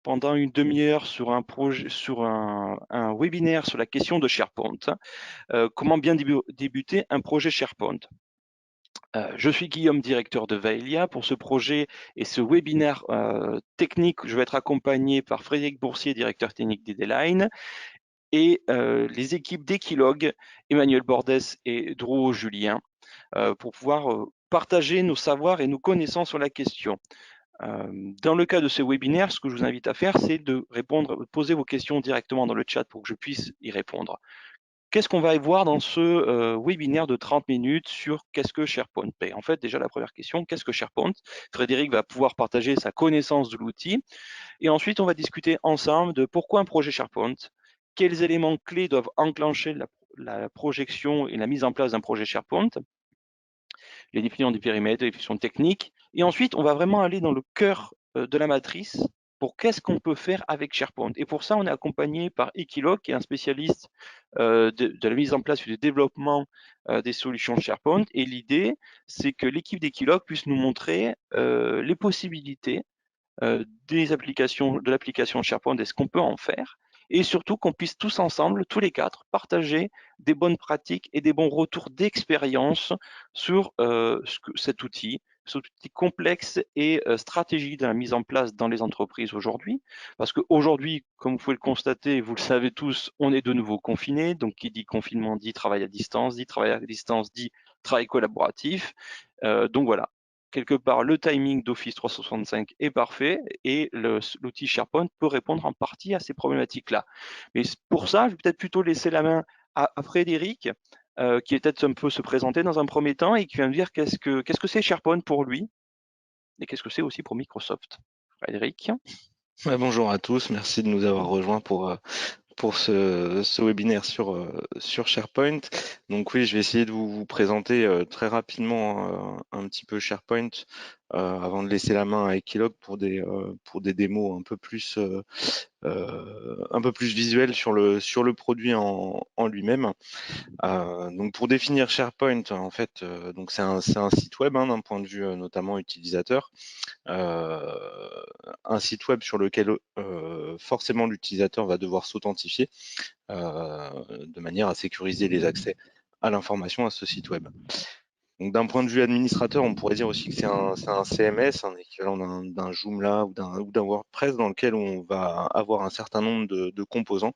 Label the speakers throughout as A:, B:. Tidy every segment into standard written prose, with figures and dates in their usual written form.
A: pendant une demi-heure sur un projet, sur un webinaire sur la question de SharePoint. Comment bien débuter un projet SharePoint. Je suis Guillaume, directeur de Vaelia. Pour ce projet et ce webinaire technique, je vais être accompagné par Frédéric Boursier, directeur technique d'Edeline, et les équipes d'Equilog, Emmanuel Bordès et Drouot Julien, pour pouvoir partager nos savoirs et nos connaissances sur la question. Dans le cas de ce webinaire, ce que je vous invite à faire, c'est de poser vos questions directement dans le chat pour que je puisse y répondre. Qu'est-ce qu'on va voir dans ce webinaire de 30 minutes sur qu'est-ce que SharePoint? En fait, déjà la première question, qu'est-ce que SharePoint? Frédéric va pouvoir partager sa connaissance de l'outil. Et ensuite, on va discuter ensemble de pourquoi un projet SharePoint, quels éléments clés doivent enclencher la projection et la mise en place d'un projet SharePoint, les définitions des périmètres, les définitions techniques. Et ensuite, on va vraiment aller dans le cœur de la matrice pour qu'est-ce qu'on peut faire avec SharePoint. Et pour ça, on est accompagné par Equilog, qui est un spécialiste de la mise en place et du développement des solutions SharePoint. Et l'idée, c'est que l'équipe d'Equilog puisse nous montrer les possibilités de l'application SharePoint et ce qu'on peut en faire. Et surtout qu'on puisse tous ensemble, tous les quatre, partager des bonnes pratiques et des bons retours d'expérience sur cet outil complexe et stratégique de la mise en place dans les entreprises aujourd'hui. Parce qu'aujourd'hui, comme vous pouvez le constater, vous le savez tous, on est de nouveau confiné. Donc, qui dit confinement dit travail à distance, dit travail à distance dit travail collaboratif. Donc voilà, quelque part, le timing d'Office 365 est parfait et l'outil SharePoint peut répondre en partie à ces problématiques-là. Mais pour ça, je vais peut-être plutôt laisser la main à Frédéric, qui est peut-être un peu se présenter dans un premier temps et qui va me dire qu'est-ce que c'est SharePoint pour lui et qu'est-ce que c'est aussi pour Microsoft. Frédéric.
B: Bonjour à tous, merci de nous avoir rejoints pour ce webinaire sur SharePoint. Donc oui, je vais essayer de vous présenter très rapidement un petit peu SharePoint avant de laisser la main à Equilog pour des démos un peu plus visuelles sur le produit en lui-même. Donc pour définir SharePoint, en fait, donc c'est un site web d'un point de vue notamment utilisateur. Un site web sur lequel forcément l'utilisateur va devoir s'authentifier de manière à sécuriser les accès à l'information à ce site web. Donc d'un point de vue administrateur, on pourrait dire aussi que c'est un CMS, un équivalent d'un Joomla ou d'un WordPress dans lequel on va avoir un certain nombre de composants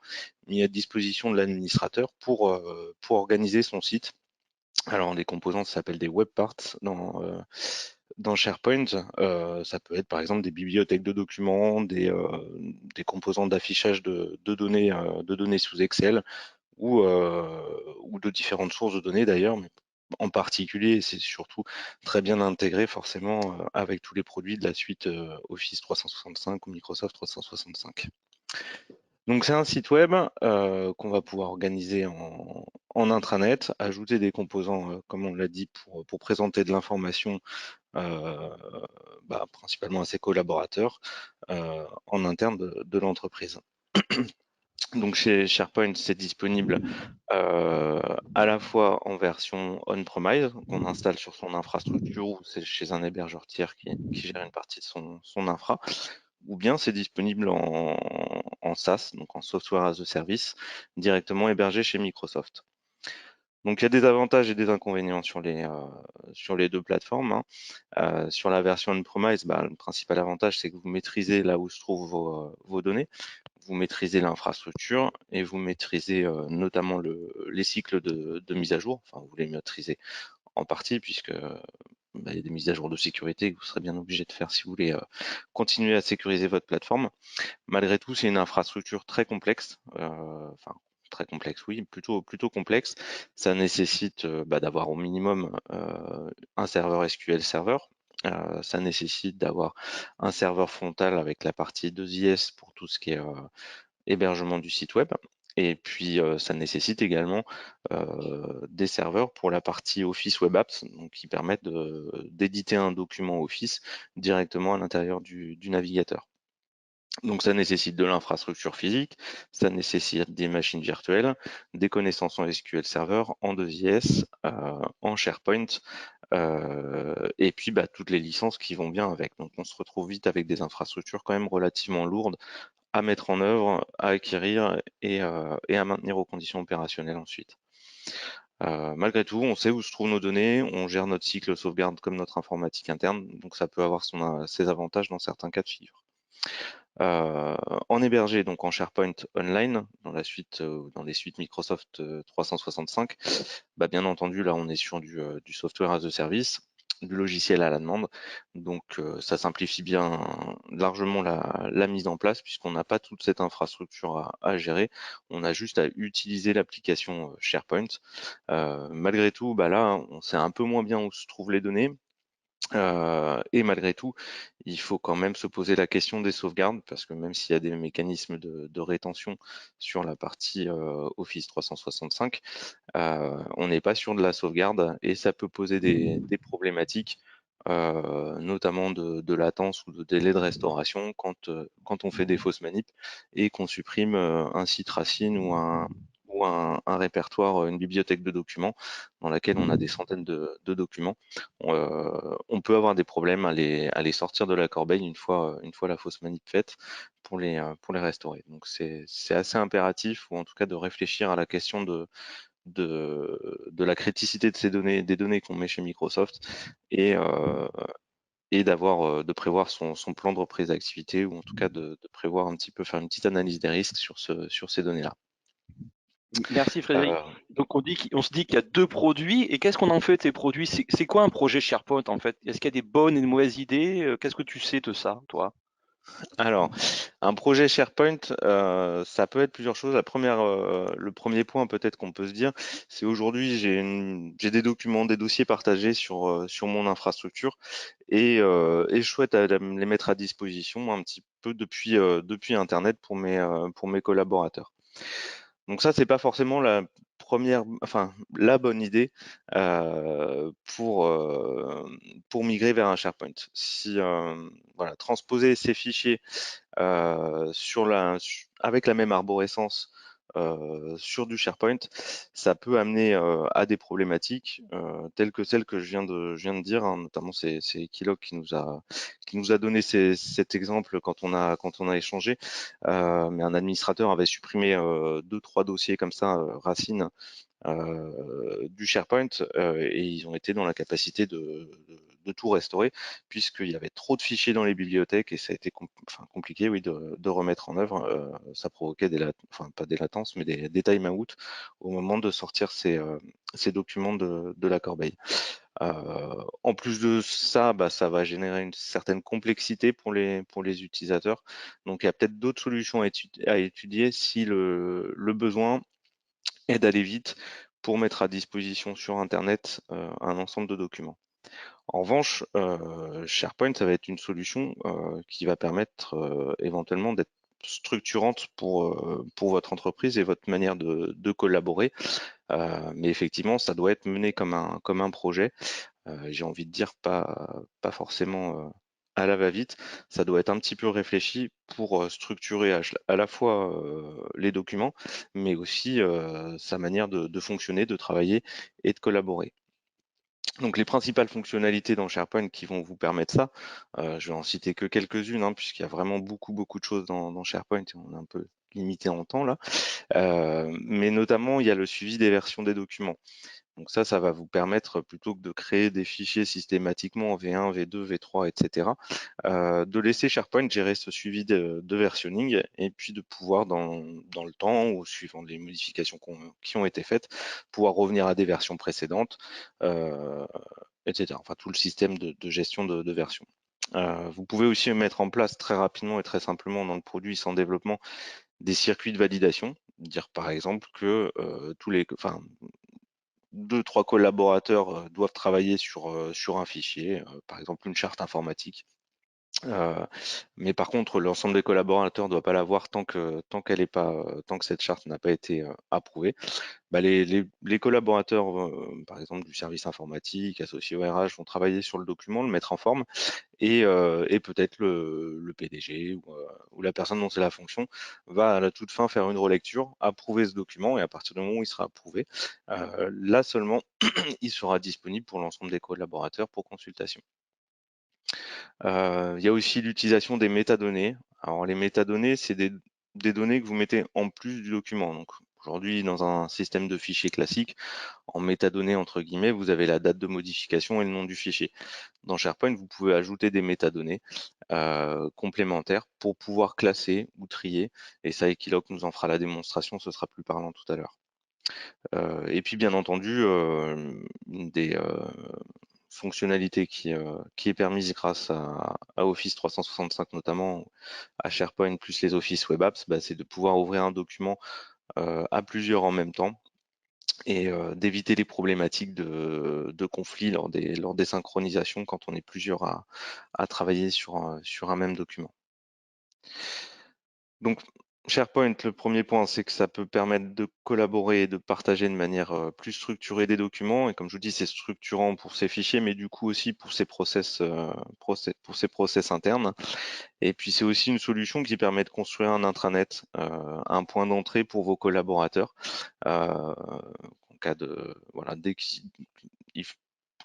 B: mis à disposition de l'administrateur pour organiser son site. Alors des composants, ça s'appelle des web parts dans SharePoint. Ça peut être par exemple des bibliothèques de documents, des composants d'affichage de données sous Excel ou de différentes sources de données d'ailleurs, mais en particulier, c'est surtout très bien intégré forcément avec tous les produits de la suite Office 365 ou Microsoft 365. Donc c'est un site web qu'on va pouvoir organiser en intranet, ajouter des composants, comme on l'a dit, pour présenter de l'information principalement à ses collaborateurs en interne de l'entreprise. Donc chez SharePoint, c'est disponible à la fois en version on-premise, qu'on installe sur son infrastructure ou c'est chez un hébergeur tiers qui gère une partie de son infra, ou bien c'est disponible en SaaS, donc en Software as a Service, directement hébergé chez Microsoft. Donc il y a des avantages et des inconvénients sur les deux plateformes. Sur la version on-premise, le principal avantage, c'est que vous maîtrisez là où se trouvent vos données, vous maîtrisez l'infrastructure et vous maîtrisez notamment les cycles de mise à jour. Enfin, vous les maîtrisez en partie puisque il y a des mises à jour de sécurité que vous serez bien obligé de faire si vous voulez continuer à sécuriser votre plateforme. Malgré tout, c'est une infrastructure très complexe, très complexe, oui, plutôt complexe. Ça nécessite d'avoir au minimum un serveur SQL Server. Ça nécessite d'avoir un serveur frontal avec la partie 2IS pour tout ce qui est hébergement du site web. Et puis, ça nécessite également des serveurs pour la partie Office Web Apps, donc qui permettent d'éditer un document Office directement à l'intérieur du navigateur. Donc ça nécessite de l'infrastructure physique, ça nécessite des machines virtuelles, des connaissances en SQL Server, en 2IS, en SharePoint et puis toutes les licences qui vont bien avec. Donc on se retrouve vite avec des infrastructures quand même relativement lourdes à mettre en œuvre, à acquérir et à maintenir aux conditions opérationnelles ensuite. Malgré tout, on sait où se trouvent nos données, on gère notre cycle sauvegarde comme notre informatique interne, donc ça peut avoir ses avantages dans certains cas de figure. En hébergé, donc en SharePoint Online, dans dans les suites Microsoft 365, bien entendu, là, on est sur du software as a service, du logiciel à la demande. Donc, ça simplifie bien largement la mise en place puisqu'on n'a pas toute cette infrastructure à gérer. On a juste à utiliser l'application SharePoint. Malgré tout, là, on sait un peu moins bien où se trouvent les données. Et malgré tout, il faut quand même se poser la question des sauvegardes, parce que même s'il y a des mécanismes de rétention sur la partie Office 365, on n'est pas sûr de la sauvegarde et ça peut poser des problématiques, notamment de latence ou de délai de restauration quand on fait des fausses manips et qu'on supprime un site racine ou un répertoire, une bibliothèque de documents dans laquelle on a des centaines de documents. On peut avoir des problèmes à les sortir de la corbeille une fois la fausse manip faite pour les restaurer. Donc c'est assez impératif, ou en tout cas de réfléchir à la question de la criticité de ces données, des données qu'on met chez Microsoft, et de prévoir son plan de reprise d'activité, ou en tout cas de prévoir un petit peu, faire une petite analyse des risques sur ces données-là.
A: Merci Frédéric.
B: Euh,
A: Donc on se dit qu'il y a deux produits, et qu'est-ce qu'on en fait de ces produits? C'est quoi un projet SharePoint en fait? Est-ce qu'il y a des bonnes et de mauvaises idées? Qu'est-ce que tu sais de ça, toi?
B: alors, un projet SharePoint, ça peut être plusieurs choses. Le premier point peut-être qu'on peut se dire, c'est aujourd'hui j'ai des documents, des dossiers partagés sur mon infrastructure, et je souhaite les mettre à disposition un petit peu depuis Internet pour mes collaborateurs. Donc ça, c'est pas forcément la bonne idée pour migrer vers un SharePoint. Si voilà, transposer ces fichiers avec la même arborescence sur du SharePoint, ça peut amener à des problématiques telles que celles que je viens de dire, hein, notamment c'est Equilog qui nous a donné cet exemple quand on a échangé. Mais un administrateur avait supprimé deux, trois dossiers comme ça, racines, du SharePoint, et ils ont été dans la capacité de tout restaurer, puisqu'il y avait trop de fichiers dans les bibliothèques et ça a été compliqué, oui, de remettre en œuvre. Ça provoquait pas des latences, mais des time-out au moment de sortir ces documents de la corbeille. En plus de ça, ça va générer une certaine complexité pour les utilisateurs. Donc il y a peut-être d'autres solutions à étudier si le besoin est d'aller vite pour mettre à disposition sur Internet un ensemble de documents. En revanche, SharePoint, ça va être une solution qui va permettre éventuellement d'être structurante pour votre entreprise et votre manière de collaborer. Mais effectivement, ça doit être mené comme un projet. J'ai envie de dire pas forcément à la va-vite. Ça doit être un petit peu réfléchi pour structurer à la fois les documents, mais aussi sa manière de fonctionner, de travailler et de collaborer. Donc les principales fonctionnalités dans SharePoint qui vont vous permettre ça, je vais en citer que quelques-unes, hein, puisqu'il y a vraiment beaucoup de choses dans SharePoint et on est un peu limité en temps là. Mais notamment, il y a le suivi des versions des documents. Donc ça va vous permettre, plutôt que de créer des fichiers systématiquement en V1, V2, V3, etc., de laisser SharePoint gérer ce suivi de versionning, et puis de pouvoir, dans le temps, ou suivant les modifications qui ont été faites, pouvoir revenir à des versions précédentes, euh, etc. Enfin, tout le système de gestion de version. Vous pouvez aussi mettre en place très rapidement et très simplement dans le produit sans développement des circuits de validation. Dire par exemple que deux, trois collaborateurs doivent travailler sur un fichier, par exemple une charte informatique. Mais par contre, l'ensemble des collaborateurs ne doit pas l'avoir tant que cette charte n'a pas été approuvée. Bah, les collaborateurs, par exemple du service informatique, associés au RH, vont travailler sur le document, le mettre en forme, et peut-être le PDG ou la personne dont c'est la fonction va à la toute fin faire une relecture, approuver ce document, et à partir du moment où il sera approuvé, là seulement, il sera disponible pour l'ensemble des collaborateurs pour consultation. Il y a aussi l'utilisation des métadonnées. Alors les métadonnées, c'est des données que vous mettez en plus du document. Donc aujourd'hui, dans un système de fichiers classique, en métadonnées entre guillemets, vous avez la date de modification et le nom du fichier. Dans SharePoint, vous pouvez ajouter des métadonnées complémentaires pour pouvoir classer ou trier. Et ça, Equiloc nous en fera la démonstration, ce sera plus parlant tout à l'heure. Et puis bien entendu, une des fonctionnalité qui est permise grâce à Office 365 notamment, à SharePoint plus les Office Web Apps, bah, c'est de pouvoir ouvrir un document à plusieurs en même temps et d'éviter les problématiques de conflits lors des synchronisations quand on est plusieurs à travailler sur un même document. Donc, SharePoint, le premier point, c'est que ça peut permettre de collaborer et de partager de manière plus structurée des documents. Et comme je vous dis, c'est structurant pour ces fichiers, mais du coup aussi pour ces process internes. Et puis, c'est aussi une solution qui permet de construire un intranet, un point d'entrée pour vos collaborateurs. En cas de, voilà, dès qu'ils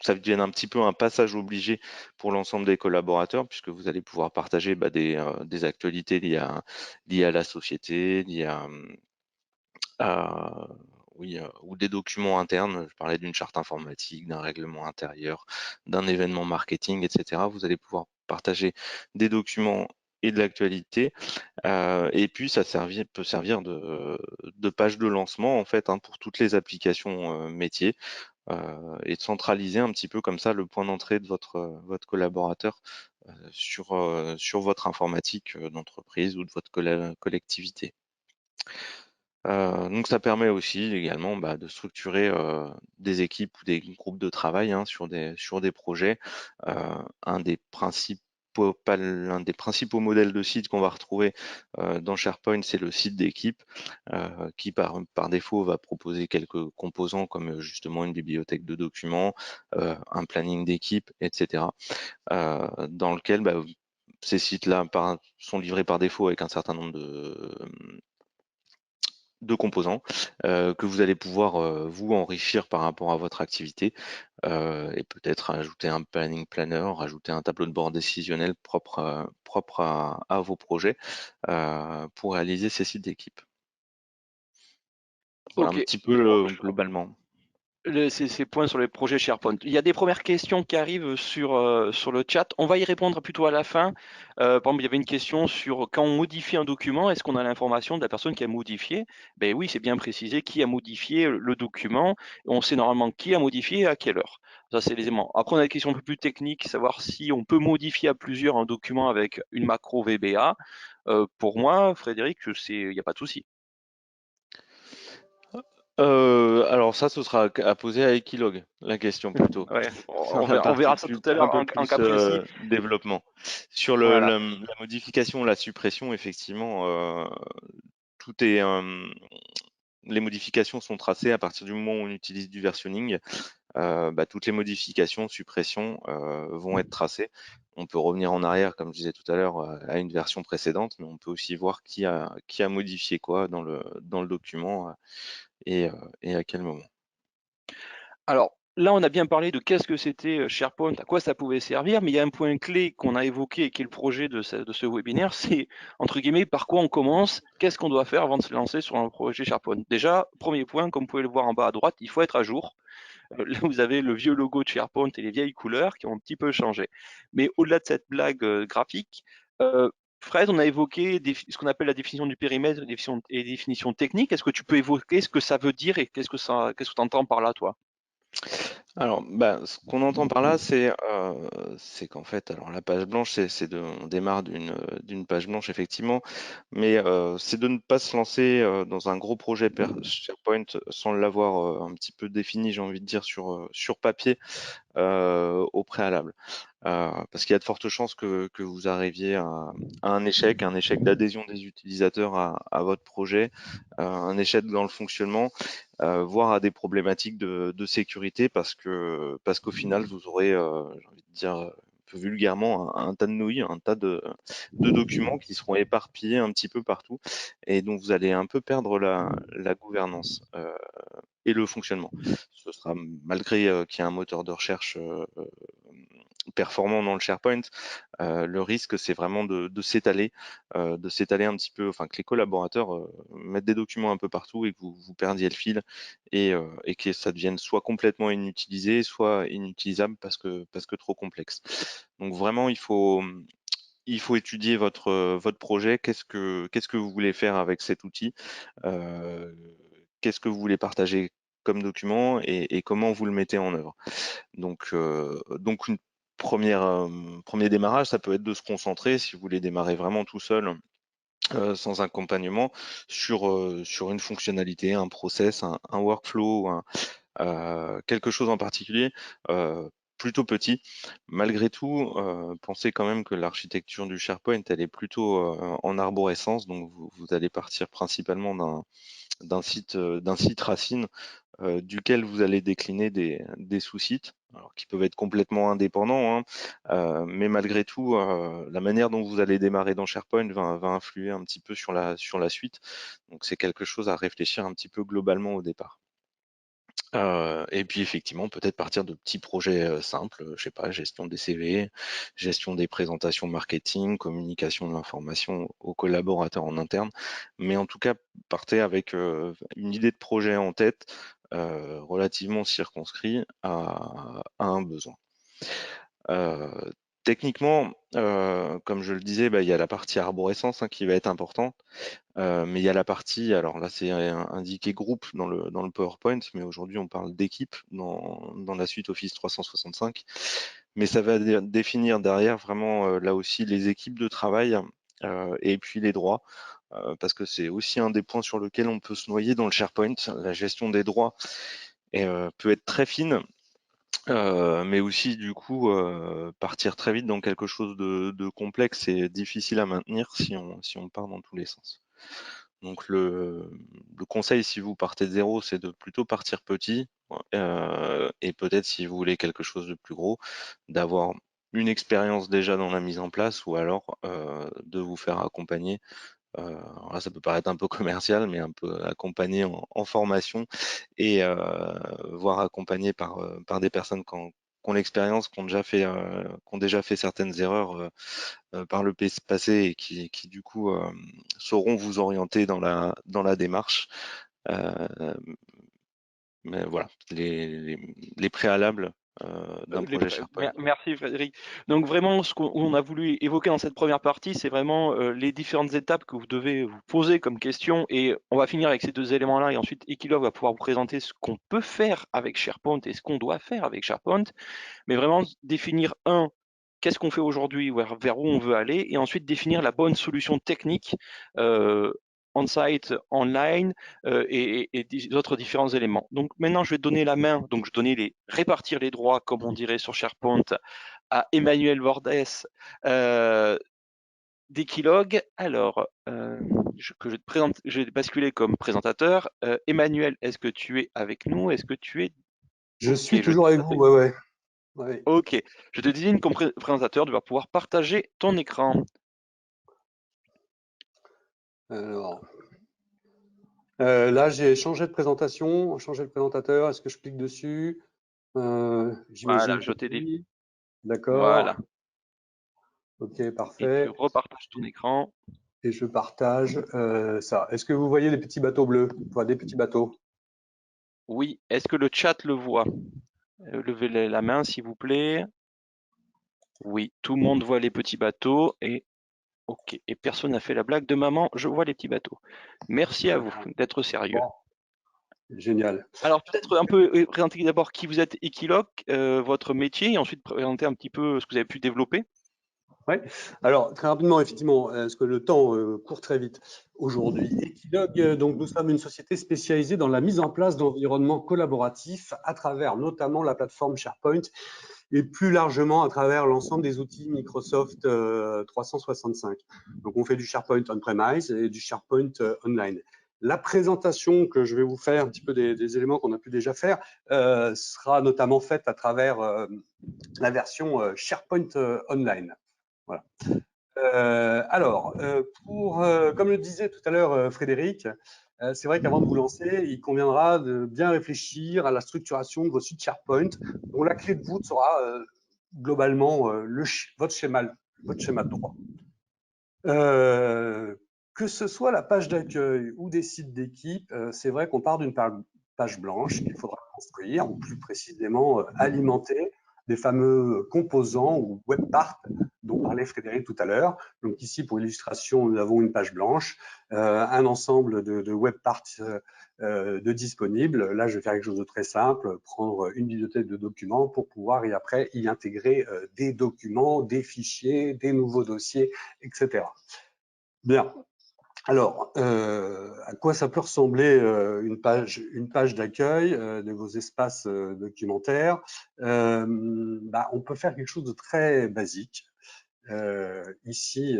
B: ça devienne un petit peu un passage obligé pour l'ensemble des collaborateurs, puisque vous allez pouvoir partager des actualités liées à la société, liées à- oui, ou des documents internes. Je parlais d'une charte informatique, d'un règlement intérieur, d'un événement marketing, etc. Vous allez pouvoir partager des documents et de l'actualité. Et puis ça peut servir de page de lancement en fait, hein, pour toutes les applications métiers, et de centraliser un petit peu comme ça le point d'entrée de votre collaborateur sur votre informatique d'entreprise ou de votre collectivité. Donc ça permet aussi également de structurer des équipes ou des groupes de travail, hein, sur des projets. Un des l'un des principaux modèles de site qu'on va retrouver dans SharePoint, c'est le site d'équipe, qui par défaut va proposer quelques composants comme justement une bibliothèque de documents, un planning d'équipe, etc. Dans lequel ces sites-là sont livrés par défaut avec un certain nombre de composants que vous allez pouvoir vous enrichir par rapport à votre activité, et peut-être ajouter un planning planner, rajouter un tableau de bord décisionnel propre à vos projets pour réaliser ces sites d'équipe. Voilà un
A: Ok.
B: petit peu globalement.
A: Ces points sur les projets SharePoint. Il y a des premières questions qui arrivent sur le chat. On va y répondre plutôt à la fin. Par exemple, il y avait une question sur quand on modifie un document, est-ce qu'on a l'information de la personne qui a modifié? Ben oui, c'est bien précisé qui a modifié le document. On sait normalement qui a modifié et à quelle heure. Ça, c'est les éléments. Après, on a des questions un peu plus techniques, savoir si on peut modifier à plusieurs un document avec une macro VBA. Pour moi, Frédéric, il n'y a pas de souci.
B: Alors ça, ce sera à poser à Equilog, la question plutôt.
A: Ouais,
B: Sur la
A: on
B: partie
A: verra ça tout à
B: un
A: l'heure
B: peu
A: en
B: plus
A: cas précis.
B: développement. Sur
A: Voilà.
B: la modification, la suppression, effectivement, tout est, les modifications sont tracées à partir du moment où on utilise du versionning. Toutes les modifications, suppressions vont être tracées. On peut revenir en arrière, comme je disais tout à l'heure, à une version précédente, mais on peut aussi voir qui a modifié quoi dans le document et à quel moment.
A: Alors là, on a bien parlé de qu'est-ce que c'était SharePoint, à quoi ça pouvait servir, mais il y a un point clé qu'on a évoqué et qui est le projet de ce webinaire, c'est entre guillemets par quoi on commence, qu'est-ce qu'on doit faire avant de se lancer sur un projet SharePoint. Déjà, premier point, comme vous pouvez le voir en bas à droite, il faut être à jour. Là, vous avez le vieux logo de SharePoint et les vieilles couleurs qui ont un petit peu changé. Mais au-delà de cette blague graphique, Fred, on a évoqué ce qu'on appelle la définition du périmètre et définition technique. Est-ce que tu peux évoquer ce que ça veut dire et qu'est-ce que tu entends par là, toi?
B: Alors, ce qu'on entend par là, c'est qu'en fait, alors la page blanche, on démarre d'une page blanche effectivement, mais c'est de ne pas se lancer dans un gros projet SharePoint sans l'avoir un petit peu défini, j'ai envie de dire sur papier au préalable. parce qu'il y a de fortes chances que vous arriviez à un échec d'adhésion des utilisateurs à votre projet, un échec dans le fonctionnement, voire à des problématiques de sécurité, parce qu'au final, vous aurez, j'ai envie de dire, peu vulgairement, un tas de nouilles, un tas de documents qui seront éparpillés un petit peu partout, et donc vous allez un peu perdre la gouvernance et le fonctionnement. Ce sera, malgré qu'il y ait un moteur de recherche performant dans le SharePoint, le risque, c'est vraiment de s'étaler un petit peu, enfin que les collaborateurs mettent des documents un peu partout et que vous perdiez le fil, et que ça devienne soit complètement inutilisé, soit inutilisable parce que trop complexe. Donc vraiment, il faut étudier votre projet. Qu'est-ce que vous voulez faire avec cet outil? Qu'est-ce que vous voulez partager comme document, et comment vous le mettez en œuvre? Donc une premier démarrage, ça peut être de se concentrer, si vous voulez démarrer vraiment tout seul, sans accompagnement, sur une fonctionnalité, un process, un workflow, quelque chose en particulier, plutôt petit. Malgré tout, pensez quand même que l'architecture du SharePoint, elle est plutôt en arborescence, donc vous allez partir principalement d'un site racine, duquel vous allez décliner des sous-sites, alors qui peuvent être complètement indépendants, hein, mais malgré tout, la manière dont vous allez démarrer dans SharePoint va influer un petit peu sur la suite. Donc c'est quelque chose à réfléchir un petit peu globalement au départ. Et puis effectivement, peut-être partir de petits projets simples, je sais pas, gestion des CV, gestion des présentations marketing, communication de l'information aux collaborateurs en interne. Mais en tout cas, partez avec une idée de projet en tête, relativement circonscrit à un besoin. Techniquement, comme je le disais, il y a la partie arborescence, hein, qui va être importante. Mais il y a la partie, alors là c'est indiqué groupe dans le PowerPoint, mais aujourd'hui on parle d'équipe dans la suite Office 365. Mais ça va définir derrière vraiment là aussi les équipes de travail, et puis les droits, parce que c'est aussi un des points sur lequel on peut se noyer dans le SharePoint. La gestion des droits peut être très fine, mais aussi du coup partir très vite dans quelque chose de complexe et difficile à maintenir si on part dans tous les sens. Donc le conseil, si vous partez de zéro, c'est de plutôt partir petit, et peut-être, si vous voulez quelque chose de plus gros, d'avoir une expérience déjà dans la mise en place, ou alors de vous faire accompagner. Alors là, ça peut paraître un peu commercial, mais un peu accompagné en formation, et voire accompagné par des personnes qui ont l'expérience, qui ont déjà fait certaines erreurs par le passé, et qui du coup sauront vous orienter dans la démarche. Euh, mais voilà, les préalables d'un projet SharePoint.
A: Merci Frédéric. Donc vraiment, ce qu'on a voulu évoquer dans cette première partie, c'est vraiment les différentes étapes que vous devez vous poser comme question. Et on va finir avec ces deux éléments-là. Et ensuite, Equilog va pouvoir vous présenter ce qu'on peut faire avec SharePoint et ce qu'on doit faire avec SharePoint. Mais vraiment définir, qu'est-ce qu'on fait aujourd'hui, vers où on veut aller, et ensuite définir la bonne solution technique on-site, online, et des autres différents éléments. Donc maintenant, je vais donner la main, donc répartir les droits, comme on dirait sur SharePoint, à Emmanuel Bordes d'Equilog. Alors, je vais basculer comme présentateur. Emmanuel, est-ce que tu es avec nous? Est-ce que tu es...
C: Je
A: Ok,
C: suis toujours avec vous, ouais.
A: Ok, je te désigne comme présentateur, tu vas pouvoir partager ton écran.
C: Alors, là, j'ai changé de présentation, changé de présentateur. Est-ce que je clique dessus? J'imagine
A: Voilà,
C: que
A: je t'ai dit.
C: oui. D'accord.
A: Voilà.
C: Ok,
A: Et tu
C: parfait.
A: repartages ton écran.
C: Et je partage ça. Est-ce que vous voyez les petits bateaux bleus? Enfin, des petits bateaux.
A: Oui, est-ce que le chat le voit? Levez la main, s'il vous plaît. Oui, tout le monde voit les petits bateaux. Et ok, et personne n'a fait la blague de maman, je vois les petits bateaux. Merci à vous d'être sérieux.
C: Bon, génial.
A: Alors peut-être un peu présenter d'abord qui vous êtes, Equilog, votre métier, et ensuite présenter un petit peu ce que vous avez pu développer.
C: Oui, alors très rapidement, effectivement, parce que le temps court très vite aujourd'hui. Equilog, donc nous sommes une société spécialisée dans la mise en place d'environnements collaboratifs à travers notamment la plateforme SharePoint. et plus largement à travers l'ensemble des outils Microsoft 365. Donc, on fait du SharePoint on-premise et du SharePoint online. La présentation que je vais vous faire, un petit peu des éléments qu'on a pu déjà faire, sera notamment faite à travers la version SharePoint Online. Voilà. Comme le disait tout à l'heure Frédéric, c'est vrai qu'avant de vous lancer, il conviendra de bien réfléchir à la structuration de vos sites SharePoint, dont la clé de voûte sera globalement votre schéma de droit. Que ce soit la page d'accueil ou des sites d'équipe, c'est vrai qu'on part d'une page blanche qu'il faudra construire, ou plus précisément alimenter des fameux composants ou web parts dont parlait Frédéric tout à l'heure. Donc ici, pour illustration, nous avons une page blanche, un ensemble de web parts de disponibles. Là, je vais faire quelque chose de très simple, prendre une bibliothèque de documents pour pouvoir et après y intégrer des documents, des fichiers, des nouveaux dossiers, etc. Bien. Alors, à quoi ça peut ressembler une page d'accueil de vos espaces documentaires? On peut faire quelque chose de très basique. Ici,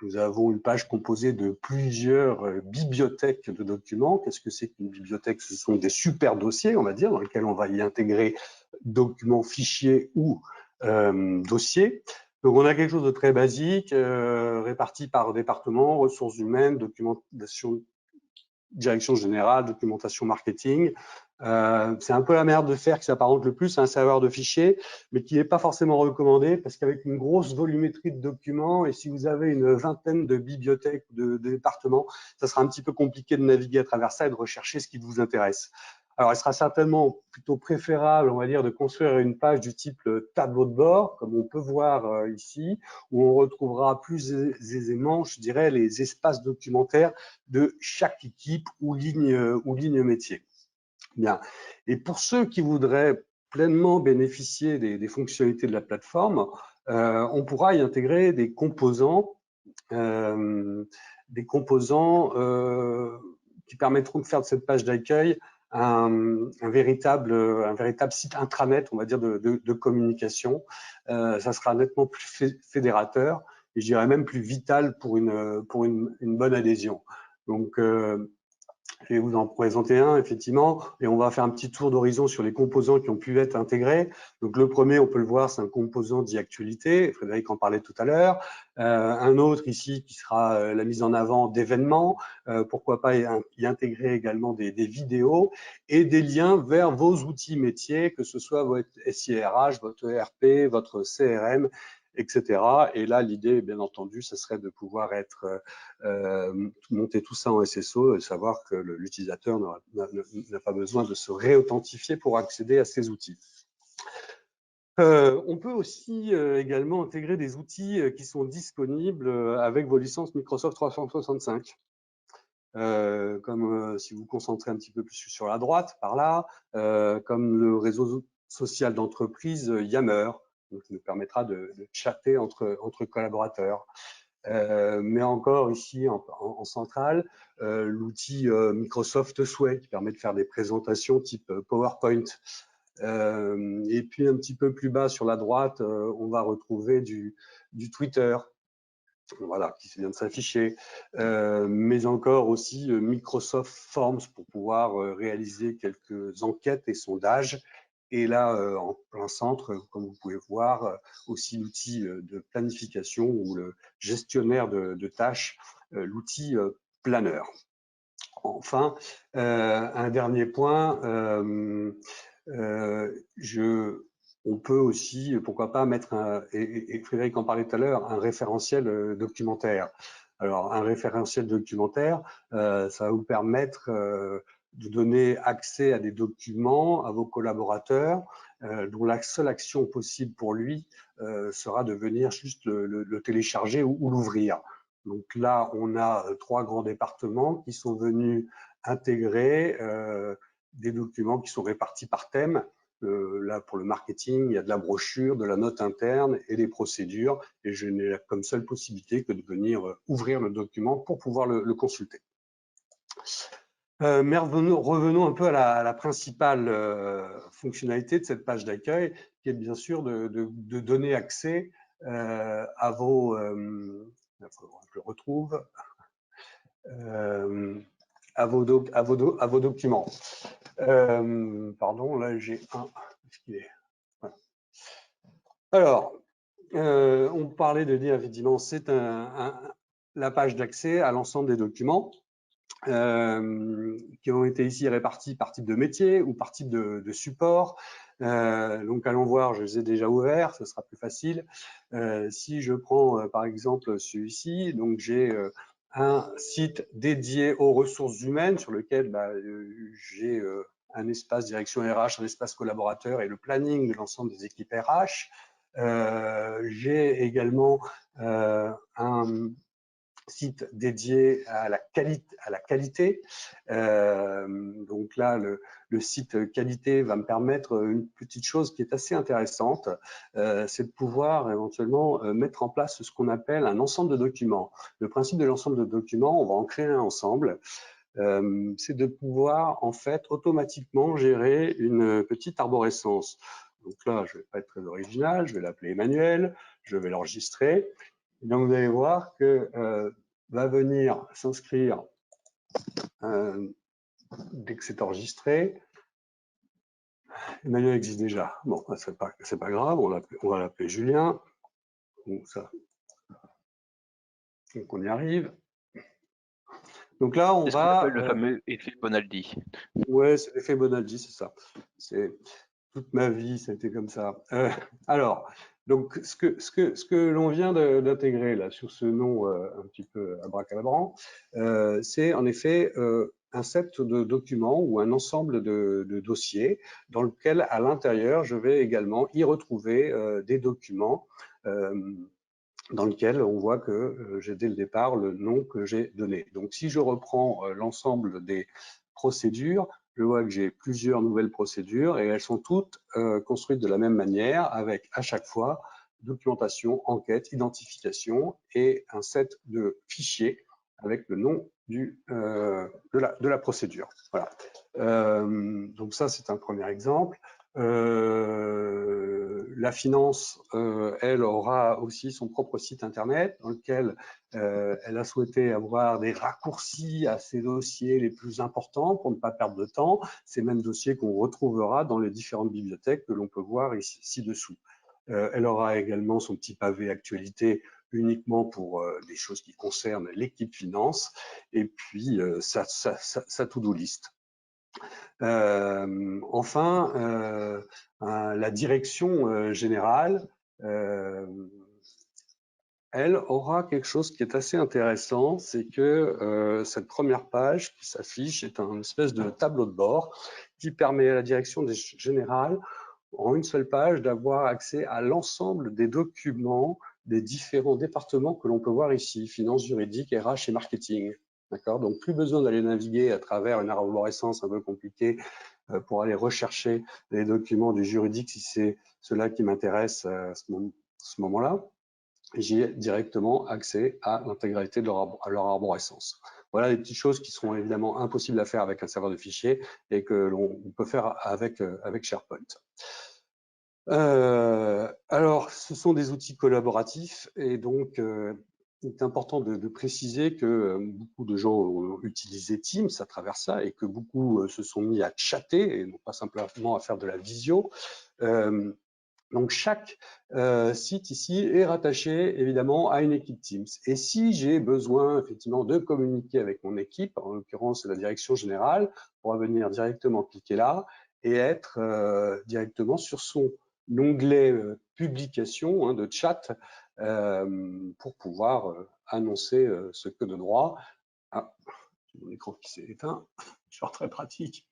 C: nous avons une page composée de plusieurs bibliothèques de documents. Qu'est-ce que c'est qu'une bibliothèque? Ce sont des super dossiers, on va dire, dans lesquels on va y intégrer documents, fichiers ou dossiers. Donc, on a quelque chose de très basique, réparti par département, ressources humaines, documentation, direction générale, documentation marketing. C'est un peu la manière de faire qui s'apparente le plus à un serveur de fichiers, mais qui n'est pas forcément recommandé parce qu'avec une grosse volumétrie de documents et si vous avez une vingtaine de bibliothèques, de départements, ça sera un petit peu compliqué de naviguer à travers ça et de rechercher ce qui vous intéresse. Alors, il sera certainement plutôt préférable, on va dire, de construire une page du type tableau de bord, comme on peut voir ici, où on retrouvera plus aisément, je dirais, les espaces documentaires de chaque équipe ou ligne métier. Bien. Et pour ceux qui voudraient pleinement bénéficier des fonctionnalités de la plateforme, on pourra y intégrer des composants qui permettront de faire de cette page d'accueil un véritable site intranet, on va dire, de communication. Ça sera nettement plus fédérateur et je dirais même plus vital pour une bonne adhésion. Donc, je vais vous en présenter un, effectivement, et on va faire un petit tour d'horizon sur les composants qui ont pu être intégrés. Donc, le premier, on peut le voir, c'est un composant dit actualité. Frédéric en parlait tout à l'heure. Un autre ici qui sera la mise en avant d'événements. Pourquoi pas y intégrer également des vidéos et des liens vers vos outils métiers, que ce soit votre SIRH, votre ERP, votre CRM, etc. Et là, l'idée, bien entendu, ce serait de pouvoir monter tout ça en SSO et savoir que l'utilisateur n'a pas besoin de se réauthentifier pour accéder à ces outils. On peut aussi également intégrer des outils qui sont disponibles avec vos licences Microsoft 365. Comme si vous vous concentrez un petit peu plus sur la droite, par là, comme le réseau social d'entreprise Yammer, donc, qui nous permettra de chatter entre collaborateurs. Mais encore ici en centrale, l'outil Microsoft Sway qui permet de faire des présentations type PowerPoint. Et puis un petit peu plus bas sur la droite, on va retrouver du Twitter, voilà, qui vient de s'afficher, mais encore aussi Microsoft Forms pour pouvoir réaliser quelques enquêtes et sondages. Et là, en plein centre, comme vous pouvez voir, aussi l'outil de planification ou le gestionnaire de tâches, l'outil Planner. Enfin, un dernier point, on peut aussi, pourquoi pas, mettre, et Frédéric en parlait tout à l'heure, un référentiel documentaire. Alors, un référentiel documentaire, ça va vous permettre de donner accès à des documents à vos collaborateurs, dont la seule action possible pour lui sera de venir juste le télécharger ou l'ouvrir. Donc là, on a 3 grands départements qui sont venus intégrer des documents qui sont répartis par thème. Là, pour le marketing, il y a de la brochure, de la note interne et des procédures. Et je n'ai comme seule possibilité que de venir ouvrir le document pour pouvoir le consulter. Mais revenons un peu à la principale fonctionnalité de cette page d'accueil, qui est bien sûr de donner accès à vos, il faudra que je le retrouve, à vos documents. Pardon, là j'ai un. Est-ce qu'il est voilà. Alors, on parlait de dire effectivement, c'est la page d'accès à l'ensemble des documents. Qui ont été ici répartis par type de métier ou par type de support. Donc allons voir, je les ai déjà ouverts, ce sera plus facile. Si je prends par exemple celui-ci, donc j'ai un site dédié aux ressources humaines sur lequel j'ai un espace direction RH, un espace collaborateur et le planning de l'ensemble des équipes RH. J'ai également un site dédié à la qualité. Donc là, le site qualité va me permettre une petite chose qui est assez intéressante, c'est de pouvoir éventuellement mettre en place ce qu'on appelle un ensemble de documents. Le principe de l'ensemble de documents, on va en créer un ensemble, c'est de pouvoir en fait automatiquement gérer une petite arborescence. Donc là, je ne vais pas être très original, je vais l'appeler Emmanuel, je vais l'enregistrer. Donc vous allez voir que va venir s'inscrire dès que c'est enregistré. Emmanuel existe déjà. Bon, c'est pas grave, on va l'appeler Julien. Donc, donc on y arrive. Donc là, on
A: C'est ce qu'on
C: va.
A: appelle le fameux effet Bonaldi.
C: Ouais, c'est l'effet Bonaldi, c'est ça. C'est toute ma vie, ça a été comme ça. Alors, donc ce que l'on vient d'intégrer là sur ce nom un petit peu abracadabrant, c'est en effet un set de documents ou un ensemble de dossiers dans lequel, à l'intérieur, je vais également y retrouver des documents dans lequel on voit que j'ai dès le départ le nom que j'ai donné. Donc, si je reprends l'ensemble des procédures, je vois que j'ai plusieurs nouvelles procédures et elles sont toutes construites de la même manière avec à chaque fois documentation, enquête, identification et un set de fichiers avec le nom de la procédure. Voilà. Donc ça, c'est un premier exemple. La finance, elle, aura aussi son propre site internet dans lequel elle a souhaité avoir des raccourcis à ses dossiers les plus importants pour ne pas perdre de temps. Ces mêmes dossiers qu'on retrouvera dans les différentes bibliothèques que l'on peut voir ici, ci-dessous. Elle aura également son petit pavé actualité uniquement pour des choses qui concernent l'équipe finance et puis sa to-do list. Enfin, la direction générale, elle aura quelque chose qui est assez intéressant, c'est que cette première page qui s'affiche est un espèce de tableau de bord qui permet à la direction générale, en une seule page, d'avoir accès à l'ensemble des documents des différents départements que l'on peut voir ici, finance, juridique, RH et marketing. D'accord, donc plus besoin d'aller naviguer à travers une arborescence un peu compliquée pour aller rechercher les documents du juridique si c'est cela qui m'intéresse à ce moment-là. J'ai directement accès à l'intégralité de leur arborescence. Voilà des petites choses qui seront évidemment impossibles à faire avec un serveur de fichiers et que l'on peut faire avec SharePoint. Alors, ce sont des outils collaboratifs et donc il est important de préciser que beaucoup de gens ont utilisé Teams à travers ça et que beaucoup se sont mis à chatter et non pas simplement à faire de la visio. Donc chaque site ici est rattaché évidemment à une équipe Teams. Et si j'ai besoin effectivement de communiquer avec mon équipe, en l'occurrence la direction générale, on pourra venir directement cliquer là et être directement sur son onglet publication hein, de chat pour pouvoir annoncer ce que de droit. Ah, mon écran qui s'est éteint, genre très pratique.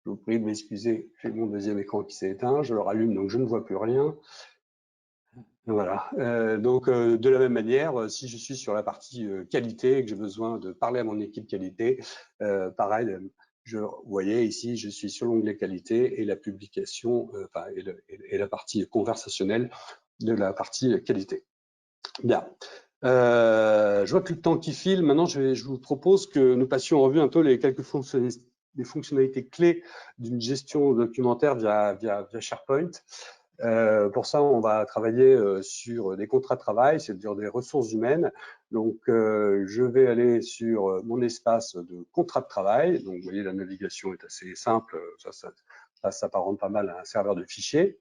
C: Je vous prie de m'excuser, j'ai mon deuxième écran qui s'est éteint, je le rallume donc je ne vois plus rien. Voilà, donc de la même manière, si je suis sur la partie qualité et que j'ai besoin de parler à mon équipe qualité, pareil, vous voyez ici, je suis sur l'onglet qualité et la publication et la partie conversationnelle de la partie qualité. Bien, Je vois que le temps qui file. Maintenant, je vous propose que nous passions en revue un peu les quelques fonctionnalités clés d'une gestion documentaire via SharePoint. Pour ça, on va travailler sur des contrats de travail, c'est-à-dire des ressources humaines. Donc, je vais aller sur mon espace de contrat de travail. Donc, vous voyez, la navigation est assez simple. Ça s'apparente pas mal à un serveur de fichiers.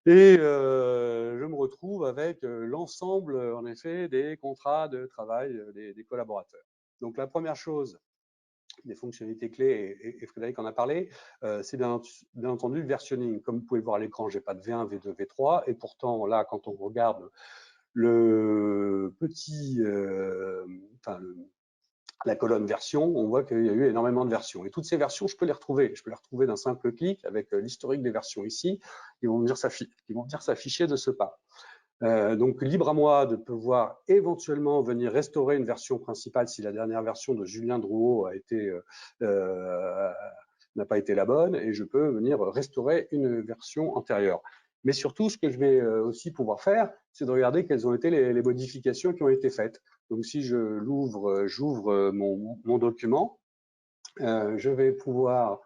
C: Et je me retrouve avec l'ensemble, en effet, des contrats de travail des collaborateurs. Donc, la première chose, des fonctionnalités clés, et Frédéric en a parlé, c'est bien entendu le versionning. Comme vous pouvez le voir à l'écran, j'ai pas de V1, V2, V3, et pourtant, là, quand on regarde le petit, la colonne version, on voit qu'il y a eu énormément de versions. Et toutes ces versions, je peux les retrouver. Je peux les retrouver d'un simple clic avec l'historique des versions ici. Ils vont venir s'afficher de ce pas. Donc, libre à moi de pouvoir éventuellement venir restaurer une version principale si la dernière version de Julien Drouot n'a pas été la bonne, et je peux venir restaurer une version antérieure. Mais surtout, ce que je vais aussi pouvoir faire, c'est de regarder quelles ont été les modifications qui ont été faites. Donc, si j'ouvre mon document, je vais pouvoir,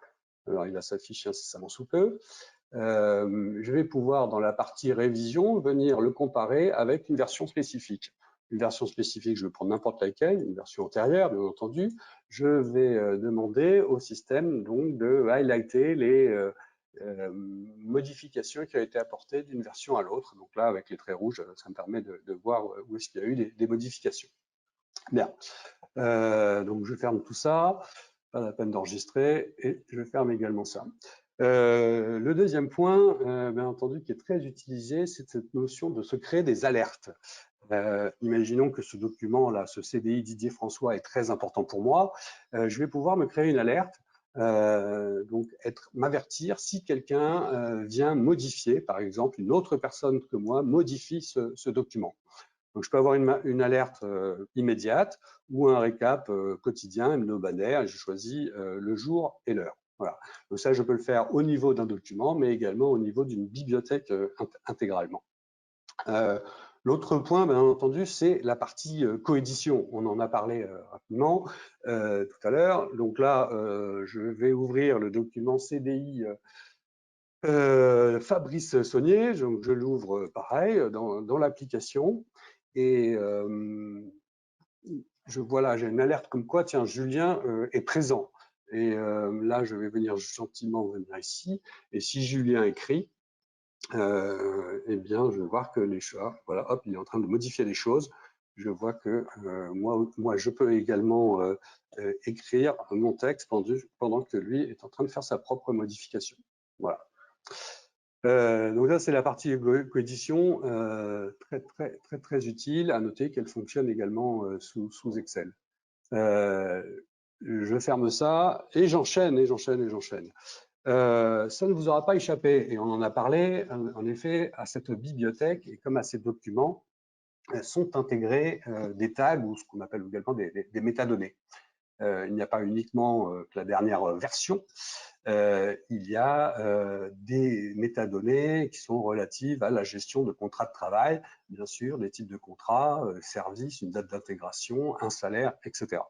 C: alors il va s'afficher incessamment sous peu, je vais pouvoir, dans la partie révision, venir le comparer avec une version spécifique. Une version spécifique, je vais prendre n'importe laquelle, une version antérieure, bien entendu. Je vais demander au système donc de highlighter les modifications qui ont été apportées d'une version à l'autre. Donc là, avec les traits rouges, ça me permet de voir où est-ce qu'il y a eu des modifications. Bien. Donc je ferme tout ça, pas la peine d'enregistrer, et je ferme également ça. Le deuxième point, bien entendu, qui est très utilisé, c'est cette notion de se créer des alertes. Imaginons que ce document-là, ce CDI Didier François est très important pour moi. Je vais pouvoir me créer une alerte, donc m'avertir si quelqu'un vient modifier, par exemple, une autre personne que moi modifie ce document. Donc, je peux avoir une alerte immédiate ou un récap quotidien, hebdomadaire, et je choisis le jour et l'heure. Voilà. Donc ça, je peux le faire au niveau d'un document, mais également au niveau d'une bibliothèque intégralement. L'autre point, bien entendu, c'est la partie coédition. On en a parlé rapidement tout à l'heure. Donc là, je vais ouvrir le document CDI Fabrice Saunier. Je l'ouvre pareil dans l'application. Et voilà, j'ai une alerte comme quoi, tiens, Julien est présent. Et là, je vais venir gentiment venir ici. Et si Julien écrit, eh bien, je vais voir que les chats, voilà, hop, il est en train de modifier les choses. Je vois que moi, je peux également écrire mon texte pendant que lui est en train de faire sa propre modification. Voilà. Donc là, c'est la partie coédition, très utile. À noter qu'elle fonctionne également sous Excel. Je ferme ça et j'enchaîne. Ça ne vous aura pas échappé, et on en a parlé, en effet, à cette bibliothèque et comme à ces documents, sont intégrés des tags ou ce qu'on appelle également des métadonnées. Il n'y a pas uniquement que la dernière version, il y a des métadonnées qui sont relatives à la gestion de contrats de travail, bien sûr, des types de contrats, services, une date d'intégration, un salaire, etc.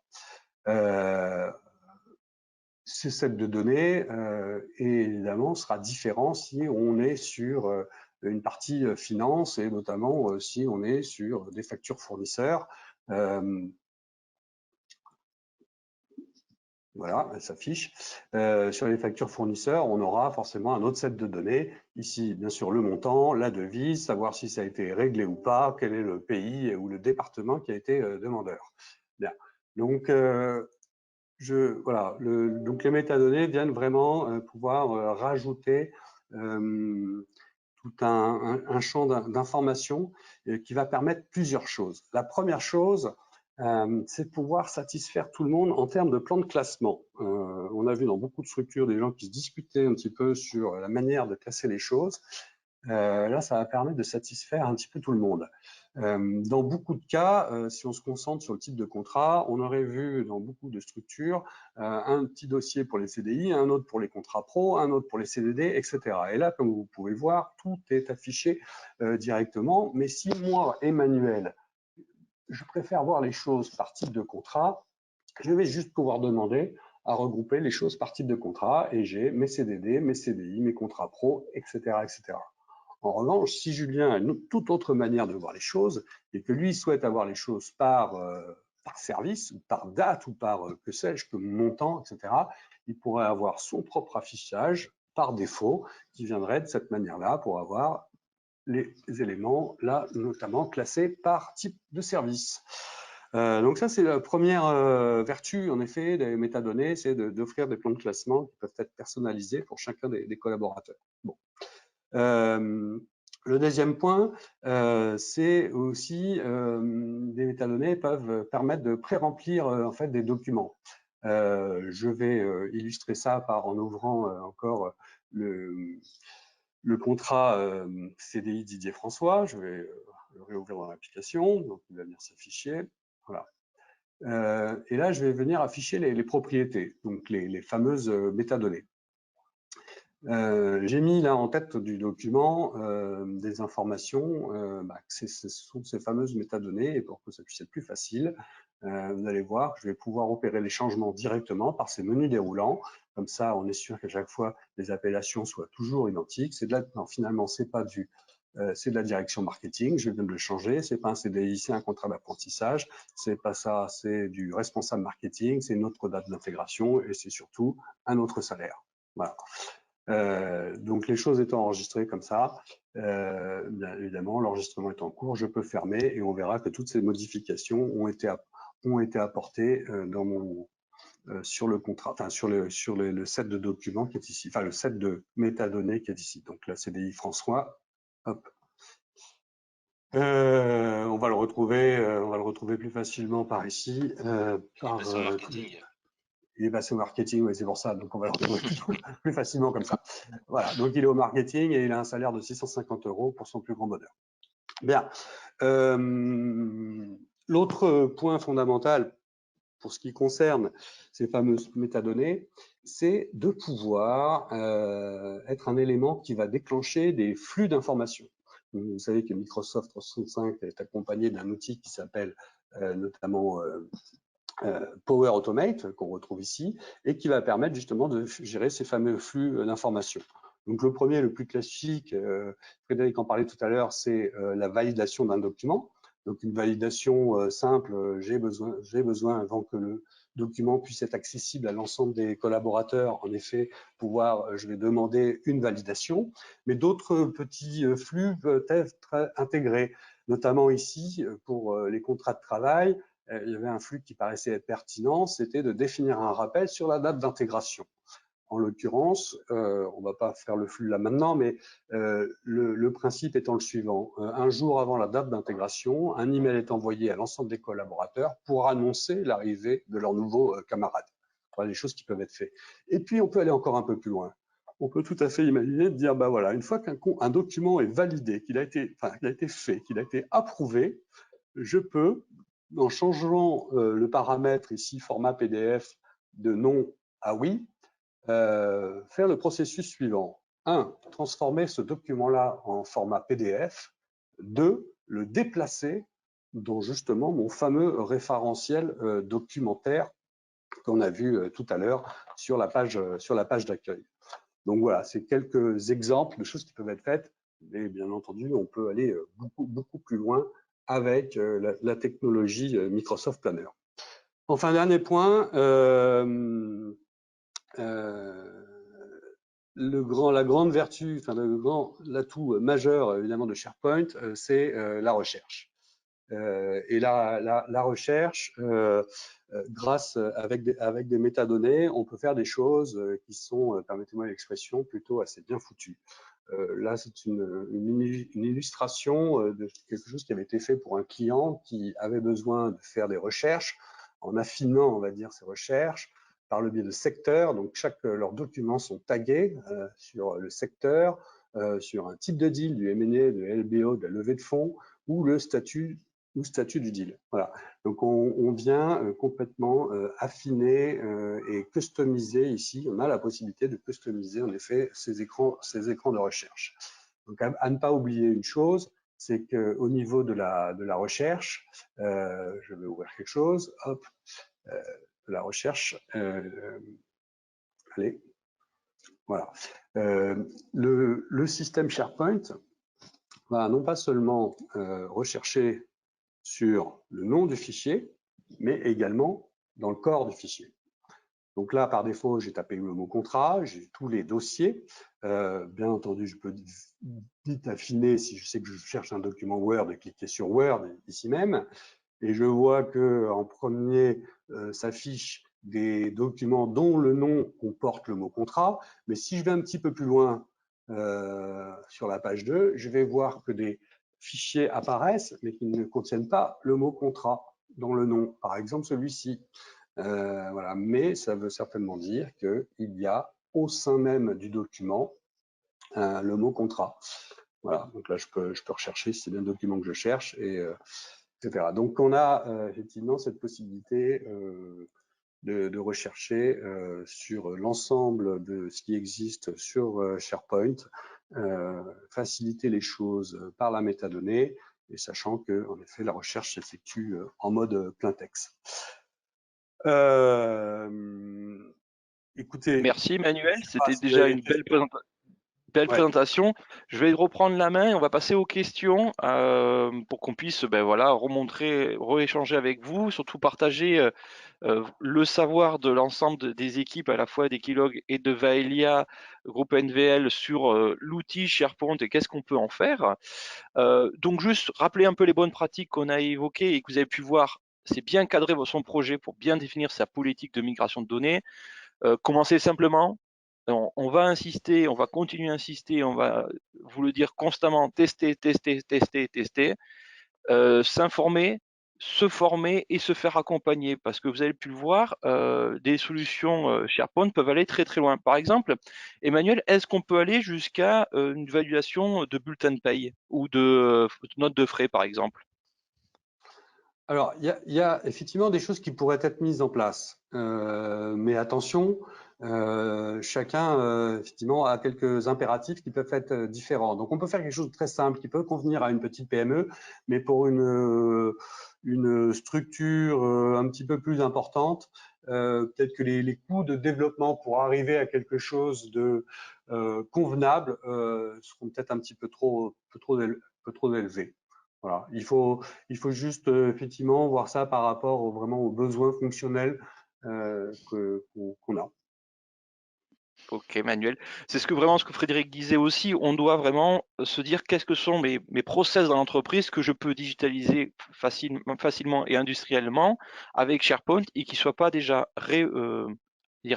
C: Ce set de données, évidemment, sera différent si on est sur une partie finance et notamment si on est sur des factures fournisseurs. Voilà, elle s'affiche. Sur les factures fournisseurs, on aura forcément un autre set de données. Ici, bien sûr, le montant, la devise, savoir si ça a été réglé ou pas, quel est le pays ou le département qui a été demandeur. Bien. Donc, voilà, donc les métadonnées viennent vraiment pouvoir rajouter tout un champ d'information qui va permettre plusieurs choses. La première chose, c'est de pouvoir satisfaire tout le monde en termes de plan de classement. On a vu dans beaucoup de structures des gens qui se discutaient un petit peu sur la manière de classer les choses. Là, ça va permettre de satisfaire un petit peu tout le monde. Dans beaucoup de cas, si on se concentre sur le type de contrat, on aurait vu dans beaucoup de structures un petit dossier pour les CDI, un autre pour les contrats pro, un autre pour les CDD, etc. Et là, comme vous pouvez le voir, tout est affiché directement. Mais si moi, Emmanuel, je préfère voir les choses par type de contrat, je vais juste pouvoir demander à regrouper les choses par type de contrat et j'ai mes CDD, mes CDI, mes contrats pro, etc., etc. En revanche, si Julien a une toute autre manière de voir les choses et que lui souhaite avoir les choses par service, ou par date, ou par que sais-je, que montant, etc., il pourrait avoir son propre affichage par défaut qui viendrait de cette manière-là pour avoir les éléments, là, notamment classés par type de service. Donc ça, c'est la première vertu, en effet, des métadonnées, c'est d'offrir des plans de classement qui peuvent être personnalisés pour chacun des collaborateurs. Bon. Le deuxième point, c'est aussi des métadonnées peuvent permettre de pré-remplir en fait des documents. Je vais illustrer ça en ouvrant encore le contrat CDI Didier François. Je vais le réouvrir dans l'application, donc il va venir s'afficher. Voilà. Et là, je vais venir afficher les propriétés, donc les fameuses métadonnées. J'ai mis là en tête du document des informations, ce sont ces fameuses métadonnées, et pour que ça puisse être plus facile, vous allez voir, je vais pouvoir opérer les changements directement par ces menus déroulants. Comme ça, on est sûr qu'à chaque fois, les appellations soient toujours identiques. Non, finalement, c'est pas c'est de la direction marketing. Je viens de le changer. C'est pas un CDI, c'est un contrat d'apprentissage. C'est pas ça, c'est du responsable marketing. C'est une autre date d'intégration et c'est surtout un autre salaire. Voilà. Donc les choses étant enregistrées comme ça, bien évidemment, l'enregistrement est en cours, je peux fermer et on verra que toutes ces modifications ont été apportées dans sur le contrat, enfin sur le set de documents qui est ici, enfin le set de métadonnées qui est ici. Donc la CDI François, hop. On va le retrouver plus facilement par ici.
B: Par marketing.
C: Il est passé au marketing, oui, c'est pour ça. Donc, on va le retrouver plus facilement comme ça. Voilà. Donc, il est au marketing et il a un salaire de 650 € pour son plus grand bonheur. Bien. L'autre point fondamental pour ce qui concerne ces fameuses métadonnées, c'est de pouvoir être un élément qui va déclencher des flux d'informations. Vous savez que Microsoft 365 est accompagné d'un outil qui s'appelle notamment Power Automate, qu'on retrouve ici, et qui va permettre justement de gérer ces fameux flux d'informations. Donc le premier, le plus classique, Frédéric en parlait tout à l'heure, c'est la validation d'un document. Donc une validation simple, j'ai besoin avant que le document puisse être accessible à l'ensemble des collaborateurs, en effet, je vais demander une validation, mais d'autres petits flux peuvent être intégrés, notamment ici pour les contrats de travail. Il y avait un flux qui paraissait être pertinent, c'était de définir un rappel sur la date d'intégration. En l'occurrence, on ne va pas faire le flux là maintenant, mais le principe étant le suivant. Un jour avant la date d'intégration, un email est envoyé à l'ensemble des collaborateurs pour annoncer l'arrivée de leurs nouveaux camarades. Voilà les choses qui peuvent être faites. Et puis, on peut aller encore un peu plus loin. On peut tout à fait imaginer de dire, bah voilà, une fois qu'un document est validé, qu'il a été fait, qu'il a été approuvé, je peux, en changeant le paramètre ici, format PDF, de non à oui, faire le processus suivant. 1. Transformer ce document-là en format PDF. 2. Le déplacer dans justement mon fameux référentiel documentaire qu'on a vu tout à l'heure sur la page d'accueil. Donc voilà, c'est quelques exemples de choses qui peuvent être faites, mais bien entendu, on peut aller beaucoup plus loin avec la technologie Microsoft Planner. Enfin, dernier point, la grande vertu, enfin l'atout majeur évidemment de SharePoint, c'est la recherche. Et la recherche, grâce avec des métadonnées, on peut faire des choses qui sont, permettez-moi l'expression, plutôt assez bien foutues. Là, c'est une illustration de quelque chose qui avait été fait pour un client qui avait besoin de faire des recherches en affinant, on va dire, ses recherches par le biais de secteurs. Donc, leurs documents sont tagués sur le secteur, sur un type de deal, du M&A, de LBO, de la levée de fonds, ou le statut du deal. Voilà. Donc, on vient complètement affiner et customiser ici. On a la possibilité de customiser, en effet, ces écrans de recherche. Donc, à ne pas oublier une chose, c'est qu'au niveau de la recherche, je vais ouvrir quelque chose, hop, de la recherche, allez, voilà. Le système SharePoint va non pas seulement rechercher sur le nom du fichier, mais également dans le corps du fichier. Donc là, par défaut, j'ai tapé le mot contrat, j'ai tous les dossiers. Bien entendu, je peux vite affiner si je sais que je cherche un document Word et cliquer sur Word ici même. Et je vois qu'en premier s'affichent des documents dont le nom comporte le mot contrat. Mais si je vais un petit peu plus loin sur la page 2, je vais voir que des fichiers apparaissent, mais qui ne contiennent pas le mot contrat dans le nom. Par exemple, celui-ci. Voilà. Mais ça veut certainement dire qu'il y a au sein même du document le mot contrat. Voilà. Donc là, je peux rechercher si c'est bien le document que je cherche, etc. Donc, on a effectivement cette possibilité de rechercher sur l'ensemble de ce qui existe sur SharePoint, faciliter les choses par la métadonnée, et sachant que, en effet, la recherche s'effectue en mode plein texte. Écoutez.
A: Merci Emmanuel, c'était déjà une belle présentation. Je vais reprendre la main et on va passer aux questions pour qu'on puisse voilà, remontrer, rééchanger avec vous, surtout partager le savoir de l'ensemble des équipes, à la fois d'Equilog et de Vaelia, groupe NVL, sur l'outil SharePoint et qu'est-ce qu'on peut en faire. Donc juste rappeler un peu les bonnes pratiques qu'on a évoquées et que vous avez pu voir, c'est bien cadrer son projet pour bien définir sa politique de migration de données. Commencez simplement. On va insister, on va continuer à insister, on va vous le dire constamment, tester, tester, tester, tester, s'informer, se former et se faire accompagner, parce que vous avez pu le voir, des solutions SharePoint peuvent aller très très loin. Par exemple, Emmanuel, est-ce qu'on peut aller jusqu'à une validation de bulletin de paye ou de note de frais, par exemple?
C: Alors, il y a effectivement des choses qui pourraient être mises en place, mais attention, chacun effectivement a quelques impératifs qui peuvent être différents. Donc, on peut faire quelque chose de très simple qui peut convenir à une petite PME, mais pour une structure un petit peu plus importante, peut-être que les coûts de développement pour arriver à quelque chose de convenable seront peut-être un petit peu trop élevés. Voilà. Il faut juste effectivement voir ça par rapport vraiment aux besoins fonctionnels qu'on a.
A: Ok, Manuel. C'est vraiment ce que Frédéric disait aussi. On doit vraiment se dire qu'est-ce que sont mes process dans l'entreprise que je peux digitaliser facilement et industriellement avec SharePoint et qui ne soient pas déjà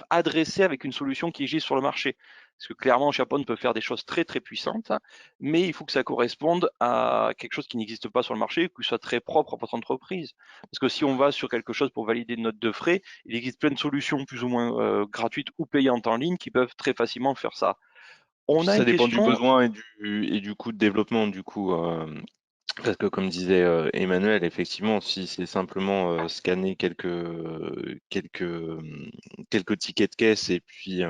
A: adressés avec une solution qui existe sur le marché. Parce que clairement, SharePoint peut faire des choses très très puissantes, mais il faut que ça corresponde à quelque chose qui n'existe pas sur le marché, que ce soit très propre à votre entreprise. Parce que si on va sur quelque chose pour valider une note de frais, il existe plein de solutions plus ou moins gratuites ou payantes en ligne qui peuvent très facilement faire ça.
B: Et
A: On
B: puis
A: a
B: ça
A: une
B: dépend du
A: question.
B: besoin et du coût de développement, du coup. Parce que comme disait Emmanuel, effectivement, si c'est simplement scanner quelques tickets de caisse et puis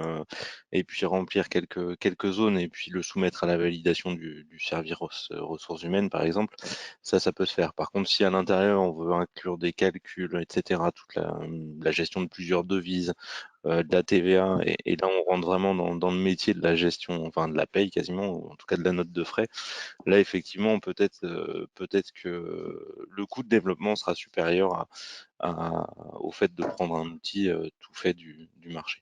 B: remplir quelques zones et puis le soumettre à la validation du service ressources humaines, par exemple, ça peut se faire. Par contre, si à l'intérieur on veut inclure des calculs, etc., toute la gestion de plusieurs devises, de la TVA, et là on rentre vraiment dans le métier de la gestion, enfin de la paye quasiment, ou en tout cas de la note de frais. Là, effectivement, peut-être que le coût de développement sera supérieur au fait de prendre un outil tout fait du marché.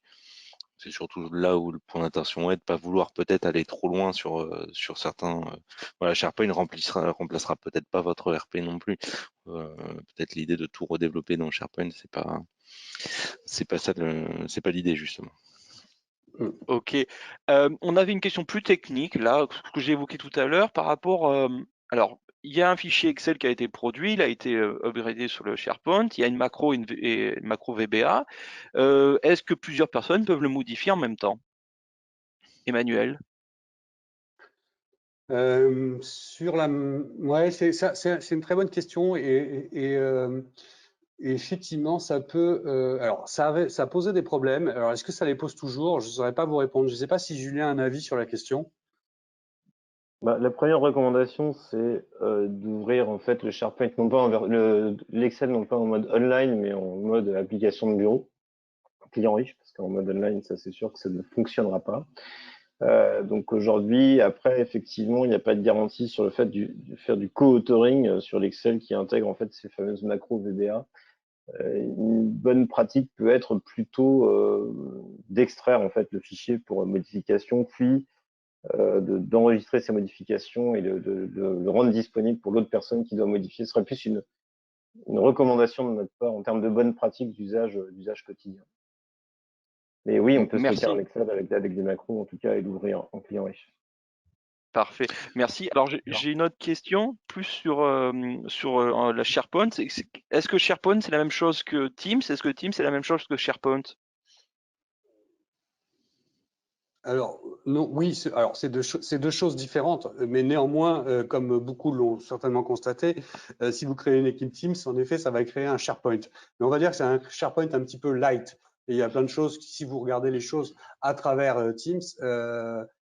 B: C'est surtout là où le point d'attention est de ne pas vouloir peut-être aller trop loin sur certains. Voilà, SharePoint remplacera peut-être pas votre ERP non plus. Peut-être l'idée de tout redévelopper dans SharePoint, c'est pas l'idée justement.
A: Ok. On avait une question plus technique, là, que j'ai évoqué tout à l'heure, par rapport. Alors, il y a un fichier Excel qui a été produit, il a été upgradé sur le SharePoint, il y a une macro, une macro VBA. Est-ce que plusieurs personnes peuvent le modifier en même temps? Emmanuel?
C: Ouais, c'est une très bonne question et effectivement, ça peut. Alors, ça posait des problèmes. Alors, est-ce que ça les pose toujours? Je ne saurais pas vous répondre. Je ne sais pas si Julien a un avis sur la question.
D: La première recommandation, c'est d'ouvrir en fait le SharePoint, non pas l'Excel, non pas en mode online, mais en mode application de bureau, client riche, parce qu'en mode online, ça c'est sûr que ça ne fonctionnera pas. Donc aujourd'hui, après, effectivement, il n'y a pas de garantie sur le fait de faire du co-authoring sur l'Excel qui intègre en fait ces fameuses macros VBA. Une bonne pratique peut être plutôt d'extraire en fait le fichier pour modification, puis d'enregistrer ces modifications et de le rendre disponible pour l'autre personne qui doit modifier. Ce serait plus une recommandation de notre part en termes de bonnes pratiques d'usage quotidien. Mais oui, on peut se faire un Excel avec des macros en tout cas et l'ouvrir en client riche.
A: Parfait, merci. Alors j'ai une autre question, plus sur la SharePoint. Est-ce que SharePoint c'est la même chose que Teams? Est-ce que Teams c'est la même chose que SharePoint?
C: Alors, non, oui, c'est deux choses différentes, mais néanmoins, comme beaucoup l'ont certainement constaté, si vous créez une équipe Teams, en effet, ça va créer un SharePoint. Mais on va dire que c'est un SharePoint un petit peu light. Et il y a plein de choses, si vous regardez les choses à travers Teams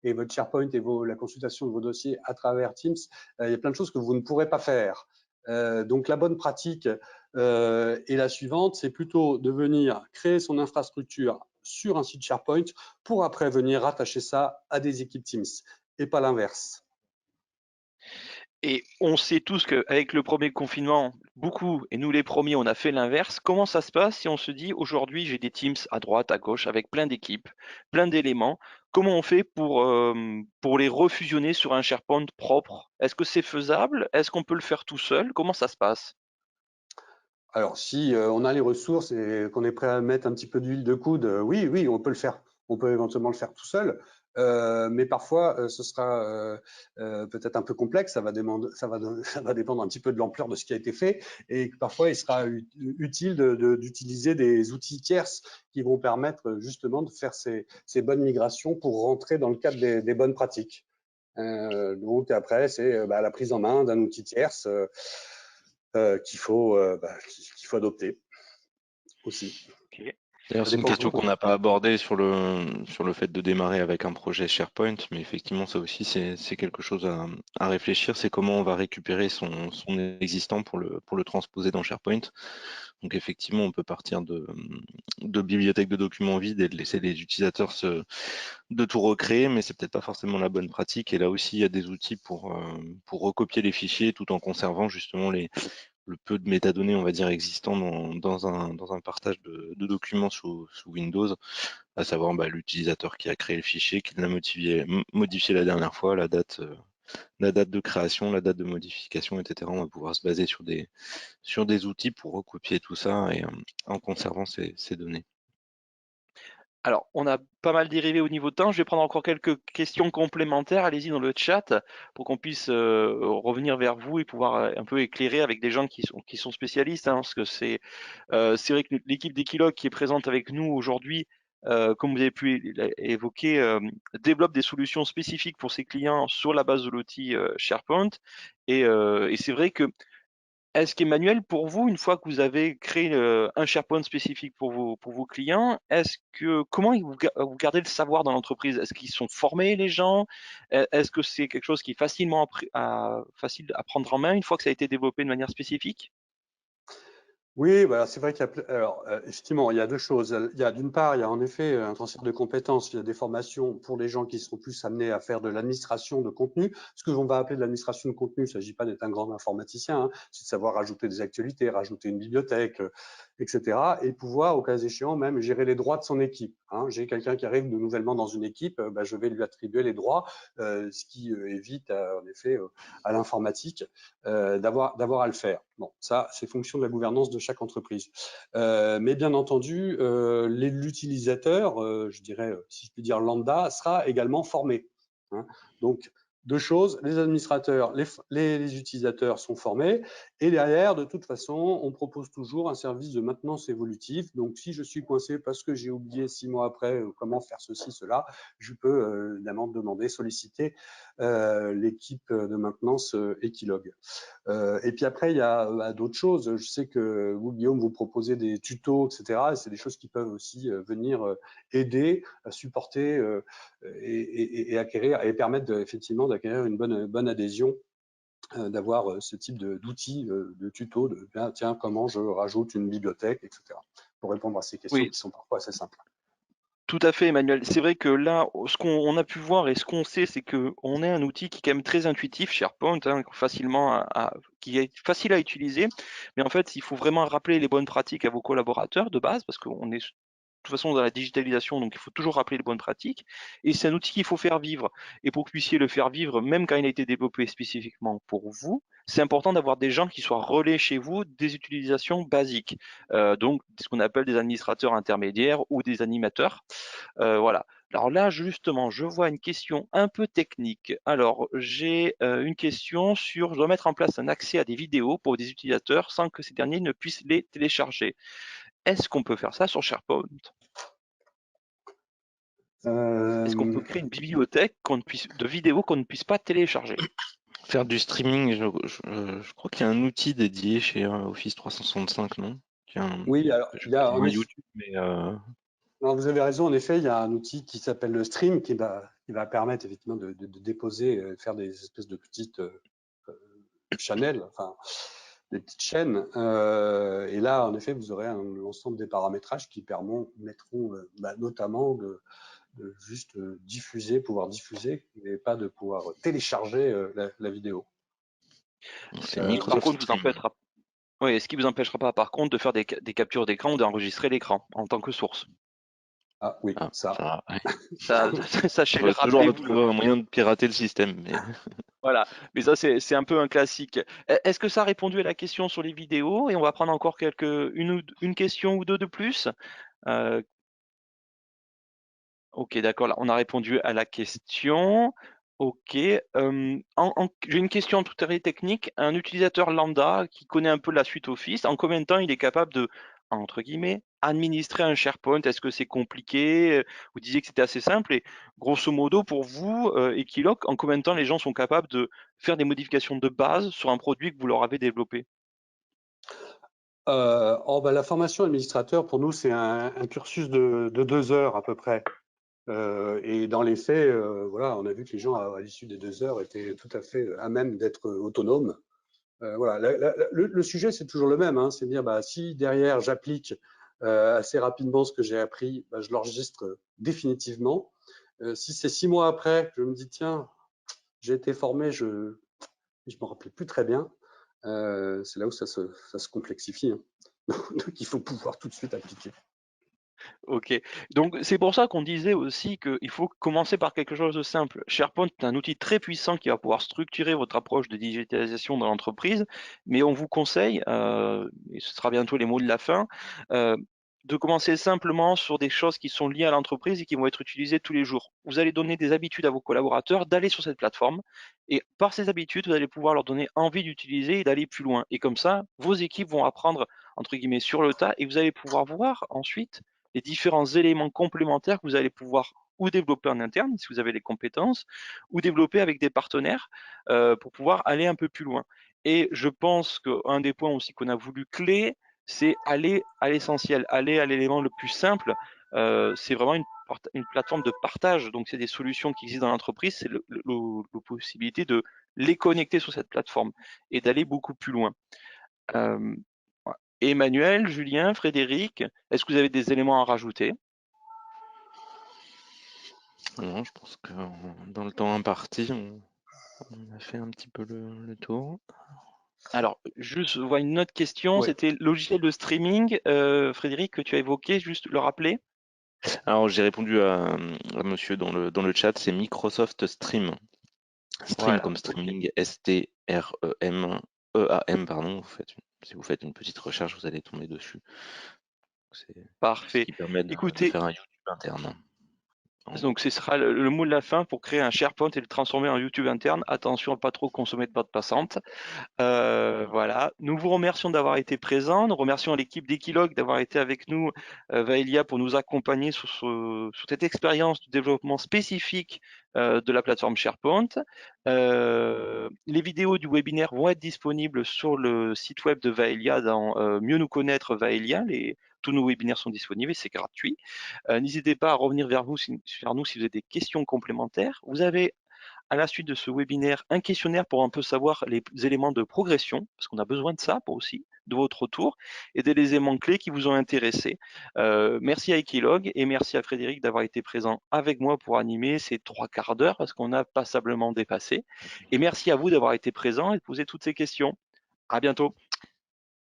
C: et votre SharePoint et la consultation de vos dossiers à travers Teams, il y a plein de choses que vous ne pourrez pas faire. Donc, la bonne pratique est la suivante, c'est plutôt de venir créer son infrastructure sur un site SharePoint pour après venir rattacher ça à des équipes Teams et pas l'inverse.
A: Et on sait tous qu'avec le premier confinement, beaucoup, et nous les premiers, on a fait l'inverse. Comment ça se passe si on se dit aujourd'hui j'ai des Teams à droite, à gauche, avec plein d'équipes, plein d'éléments? Comment on fait pour les refusionner sur un SharePoint propre? Est-ce que c'est faisable? Est-ce qu'on peut le faire tout seul? Comment ça se passe?
C: Alors, si on a les ressources et qu'on est prêt à mettre un petit peu d'huile de coude, oui, on peut le faire. On peut éventuellement le faire tout seul, mais parfois ce sera peut-être un peu complexe. Ça va dépendre un petit peu de l'ampleur de ce qui a été fait, et parfois il sera utile d'utiliser des outils tierces qui vont permettre justement de faire ces bonnes migrations pour rentrer dans le cadre des bonnes pratiques. Donc après, c'est la prise en main d'un outil tierce qu'il faut adopter aussi.
A: Okay.
B: D'ailleurs, c'est une question qu'on n'a pas abordée sur le fait de démarrer avec un projet SharePoint, mais effectivement, ça aussi, c'est quelque chose à réfléchir. C'est comment on va récupérer son existant pour le transposer dans SharePoint. Donc, effectivement, on peut partir de bibliothèques de documents vides et de laisser les utilisateurs de tout recréer, mais c'est peut-être pas forcément la bonne pratique. Et là aussi, il y a des outils pour recopier les fichiers tout en conservant justement le peu de métadonnées, on va dire, existants dans un partage de documents sous Windows, à savoir l'utilisateur qui a créé le fichier, qui l'a modifié la dernière fois, la date de création, la date de modification, etc. On va pouvoir se baser sur des outils pour recopier tout ça et en conservant ces données.
A: Alors, on a pas mal dérivé au niveau de temps. Je vais prendre encore quelques questions complémentaires. Allez-y dans le chat pour qu'on puisse revenir vers vous et pouvoir un peu éclairer avec des gens qui sont spécialistes. Parce que c'est vrai que l'équipe d'Equilog qui est présente avec nous aujourd'hui, comme vous avez pu évoquer, développe des solutions spécifiques pour ses clients sur la base de l'outil SharePoint. Et c'est vrai que est-ce qu'Emmanuel, pour vous, une fois que vous avez créé un SharePoint spécifique pour vos clients, comment vous gardez le savoir dans l'entreprise? Est-ce qu'ils sont formés, les gens? Est-ce que c'est quelque chose qui est facile à prendre en main une fois que ça a été développé de manière spécifique?
C: Oui, c'est vrai qu'il y a, alors effectivement, il y a deux choses. D'une part, il y a en effet un transfert de compétences. Il y a des formations pour les gens qui seront plus amenés à faire de l'administration de contenu. Ce que l'on va appeler de l'administration de contenu, il ne s'agit pas d'être un grand informaticien, hein. C'est de savoir rajouter des actualités, rajouter une bibliothèque, etc. Et pouvoir, au cas échéant, même gérer les droits de son équipe, hein. J'ai quelqu'un qui arrive de nouvellement dans une équipe, je vais lui attribuer les droits, ce qui évite en effet à l'informatique d'avoir à le faire. Bon, ça, c'est fonction de la gouvernance de chaque entreprise. Mais bien entendu, l'utilisateur, je dirais, si je puis dire lambda, sera également formé, hein. Donc, deux choses, les administrateurs, les utilisateurs sont formés Et derrière, de toute façon, on propose toujours un service de maintenance évolutive. Donc, si je suis coincé parce que j'ai oublié 6 mois après comment faire ceci, cela, je peux évidemment demander, solliciter l'équipe de maintenance Equilog. Et puis après, il y a d'autres choses. Je sais que vous, Guillaume, vous proposez des tutos, etc. Et c'est des choses qui peuvent aussi venir aider, supporter et acquérir et permettre effectivement d'acquérir une bonne adhésion, d'avoir ce type d'outils, de tutos, de tiens, comment je rajoute une bibliothèque, etc. Pour répondre à ces questions
A: Oui,
C: qui sont parfois assez simples.
A: tout à fait, Emmanuel. C'est vrai que là, ce qu'on a pu voir et ce qu'on sait, c'est qu'on est un outil qui est quand même très intuitif, SharePoint, hein, qui est facile à utiliser. Mais en fait, il faut vraiment rappeler les bonnes pratiques à vos collaborateurs de base, parce qu'on est de toute façon dans la digitalisation, donc il faut toujours rappeler les bonnes pratiques. Et c'est un outil qu'il faut faire vivre. Et pour que vous puissiez le faire vivre, même quand il a été développé spécifiquement pour vous, c'est important d'avoir des gens qui soient relais chez vous des utilisations basiques. Donc, ce qu'on appelle des administrateurs intermédiaires ou des animateurs. Voilà. Alors là, justement, je vois une question un peu technique. Alors, j'ai une question sur, je dois mettre en place un accès à des vidéos pour des utilisateurs sans que ces derniers ne puissent les télécharger. Est-ce qu'on peut faire ça sur SharePoint? Est-ce qu'on peut créer une bibliothèque de vidéos qu'on ne puisse pas télécharger?
B: Faire du streaming, je crois qu'il y a un outil dédié chez Office 365, non?
C: Oui, alors
B: Je
C: il y a
B: crois qu'il y a un YouTube, mais
C: non, vous avez raison, en effet, il y a un outil qui s'appelle le Stream qui va permettre effectivement de déposer, faire des espèces de petites channels, enfin des petites chaînes. Et là, en effet, vous aurez l'ensemble des paramétrages qui permettront notamment de juste pouvoir diffuser, mais pas de pouvoir télécharger la vidéo.
B: c'est
A: Ce qui, par
B: Microsoft
A: contre, vous
B: Stream.
A: empêchera. Oui, ce qui vous empêchera pas, par contre, de faire des captures d'écran ou d'enregistrer l'écran en tant que source.
C: Ah oui,
B: Ah,
C: ça.
B: ouais.
A: Ça,
B: On
A: sachez-le,
B: va toujours
A: rappelez-vous-le.
B: trouver un moyen de pirater le système, mais
A: Voilà, mais ça c'est un peu un classique. Est-ce que ça a répondu à la question sur les vidéos? Et on va prendre encore une question ou deux de plus. Euh, ok, d'accord, là on a répondu à la question. Ok, j'ai une question tout à fait technique. Un utilisateur lambda qui connaît un peu la suite Office, en combien de temps il est capable de, entre guillemets, administrer un SharePoint? Est-ce que c'est compliqué? Vous disiez que c'était assez simple. Et grosso modo, pour vous, Equiloc, en combien de temps les gens sont capables de faire des modifications de base sur un produit que vous leur avez développé?
C: La formation administrateur, pour nous, c'est un cursus de 2 heures à peu près. Et dans les faits, voilà, on a vu que les gens, à l'issue des 2 heures, étaient tout à fait à même d'être autonomes. Voilà, le sujet, c'est toujours le même, hein, c'est de dire, si derrière, j'applique assez rapidement ce que j'ai appris, je l'enregistre définitivement. Si c'est 6 mois après, je me dis, tiens, j'ai été formé, je ne me rappelais plus très bien, c'est là où ça se complexifie, hein. Donc, il faut pouvoir tout de suite appliquer.
A: Ok, donc c'est pour ça qu'on disait aussi qu'il faut commencer par quelque chose de simple. SharePoint est un outil très puissant qui va pouvoir structurer votre approche de digitalisation dans l'entreprise, mais on vous conseille, et ce sera bientôt les mots de la fin, de commencer simplement sur des choses qui sont liées à l'entreprise et qui vont être utilisées tous les jours. Vous allez donner des habitudes à vos collaborateurs d'aller sur cette plateforme, et par ces habitudes, vous allez pouvoir leur donner envie d'utiliser et d'aller plus loin. Et comme ça, vos équipes vont apprendre, entre guillemets, sur le tas, et vous allez pouvoir voir ensuite les différents éléments complémentaires que vous allez pouvoir ou développer en interne, si vous avez les compétences, ou développer avec des partenaires pour pouvoir aller un peu plus loin. Et je pense qu'un des points aussi qu'on a voulu clé, c'est aller à l'essentiel, aller à l'élément le plus simple. C'est vraiment une plateforme de partage, donc c'est des solutions qui existent dans l'entreprise, c'est la possibilité de les connecter sur cette plateforme et d'aller beaucoup plus loin. Emmanuel, Julien, Frédéric, est-ce que vous avez des éléments à rajouter?
B: non, je pense que dans le temps imparti, on a fait un petit peu le tour.
A: Alors, juste, je vois une autre question,
C: Ouais.
A: c'était logiciel de streaming, Frédéric, que tu as évoqué, juste le rappeler.
B: Alors j'ai répondu à monsieur dans le chat, c'est Microsoft Stream. Stream
A: Voilà,
B: comme
A: ok,
B: streaming, S-T-R-E-M, E-A-M, pardon. Si vous faites une petite recherche, vous allez tomber dessus. C'est ce
A: parfait.
B: qui permet de
A: Écoutez,
B: faire un YouTube interne.
A: Donc, ce sera le mot de la fin pour créer un SharePoint et le transformer en YouTube interne. Attention à pas trop consommer de bande passante. Voilà. Nous vous remercions d'avoir été présents. Nous remercions l'équipe d'Equilog d'avoir été avec nous, Vaelia, pour nous accompagner sur cette expérience de développement spécifique de la plateforme SharePoint. Les vidéos du webinaire vont être disponibles sur le site web de Vaelia dans Mieux nous connaître Vaelia. Tous nos webinaires sont disponibles et c'est gratuit. N'hésitez pas à revenir vers nous si vous avez des questions complémentaires. Vous avez à la suite de ce webinaire un questionnaire pour un peu savoir les éléments de progression, parce qu'on a besoin de ça pour aussi, de votre retour, et des éléments clés qui vous ont intéressé. Merci à Equilog et merci à Frédéric d'avoir été présent avec moi pour animer ces 3/4 d'heure, parce qu'on a passablement dépassé. Et merci à vous d'avoir été présent et de poser toutes ces questions. À bientôt.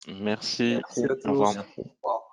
B: Merci.
C: Merci à tous.
B: Au revoir.
C: Au revoir.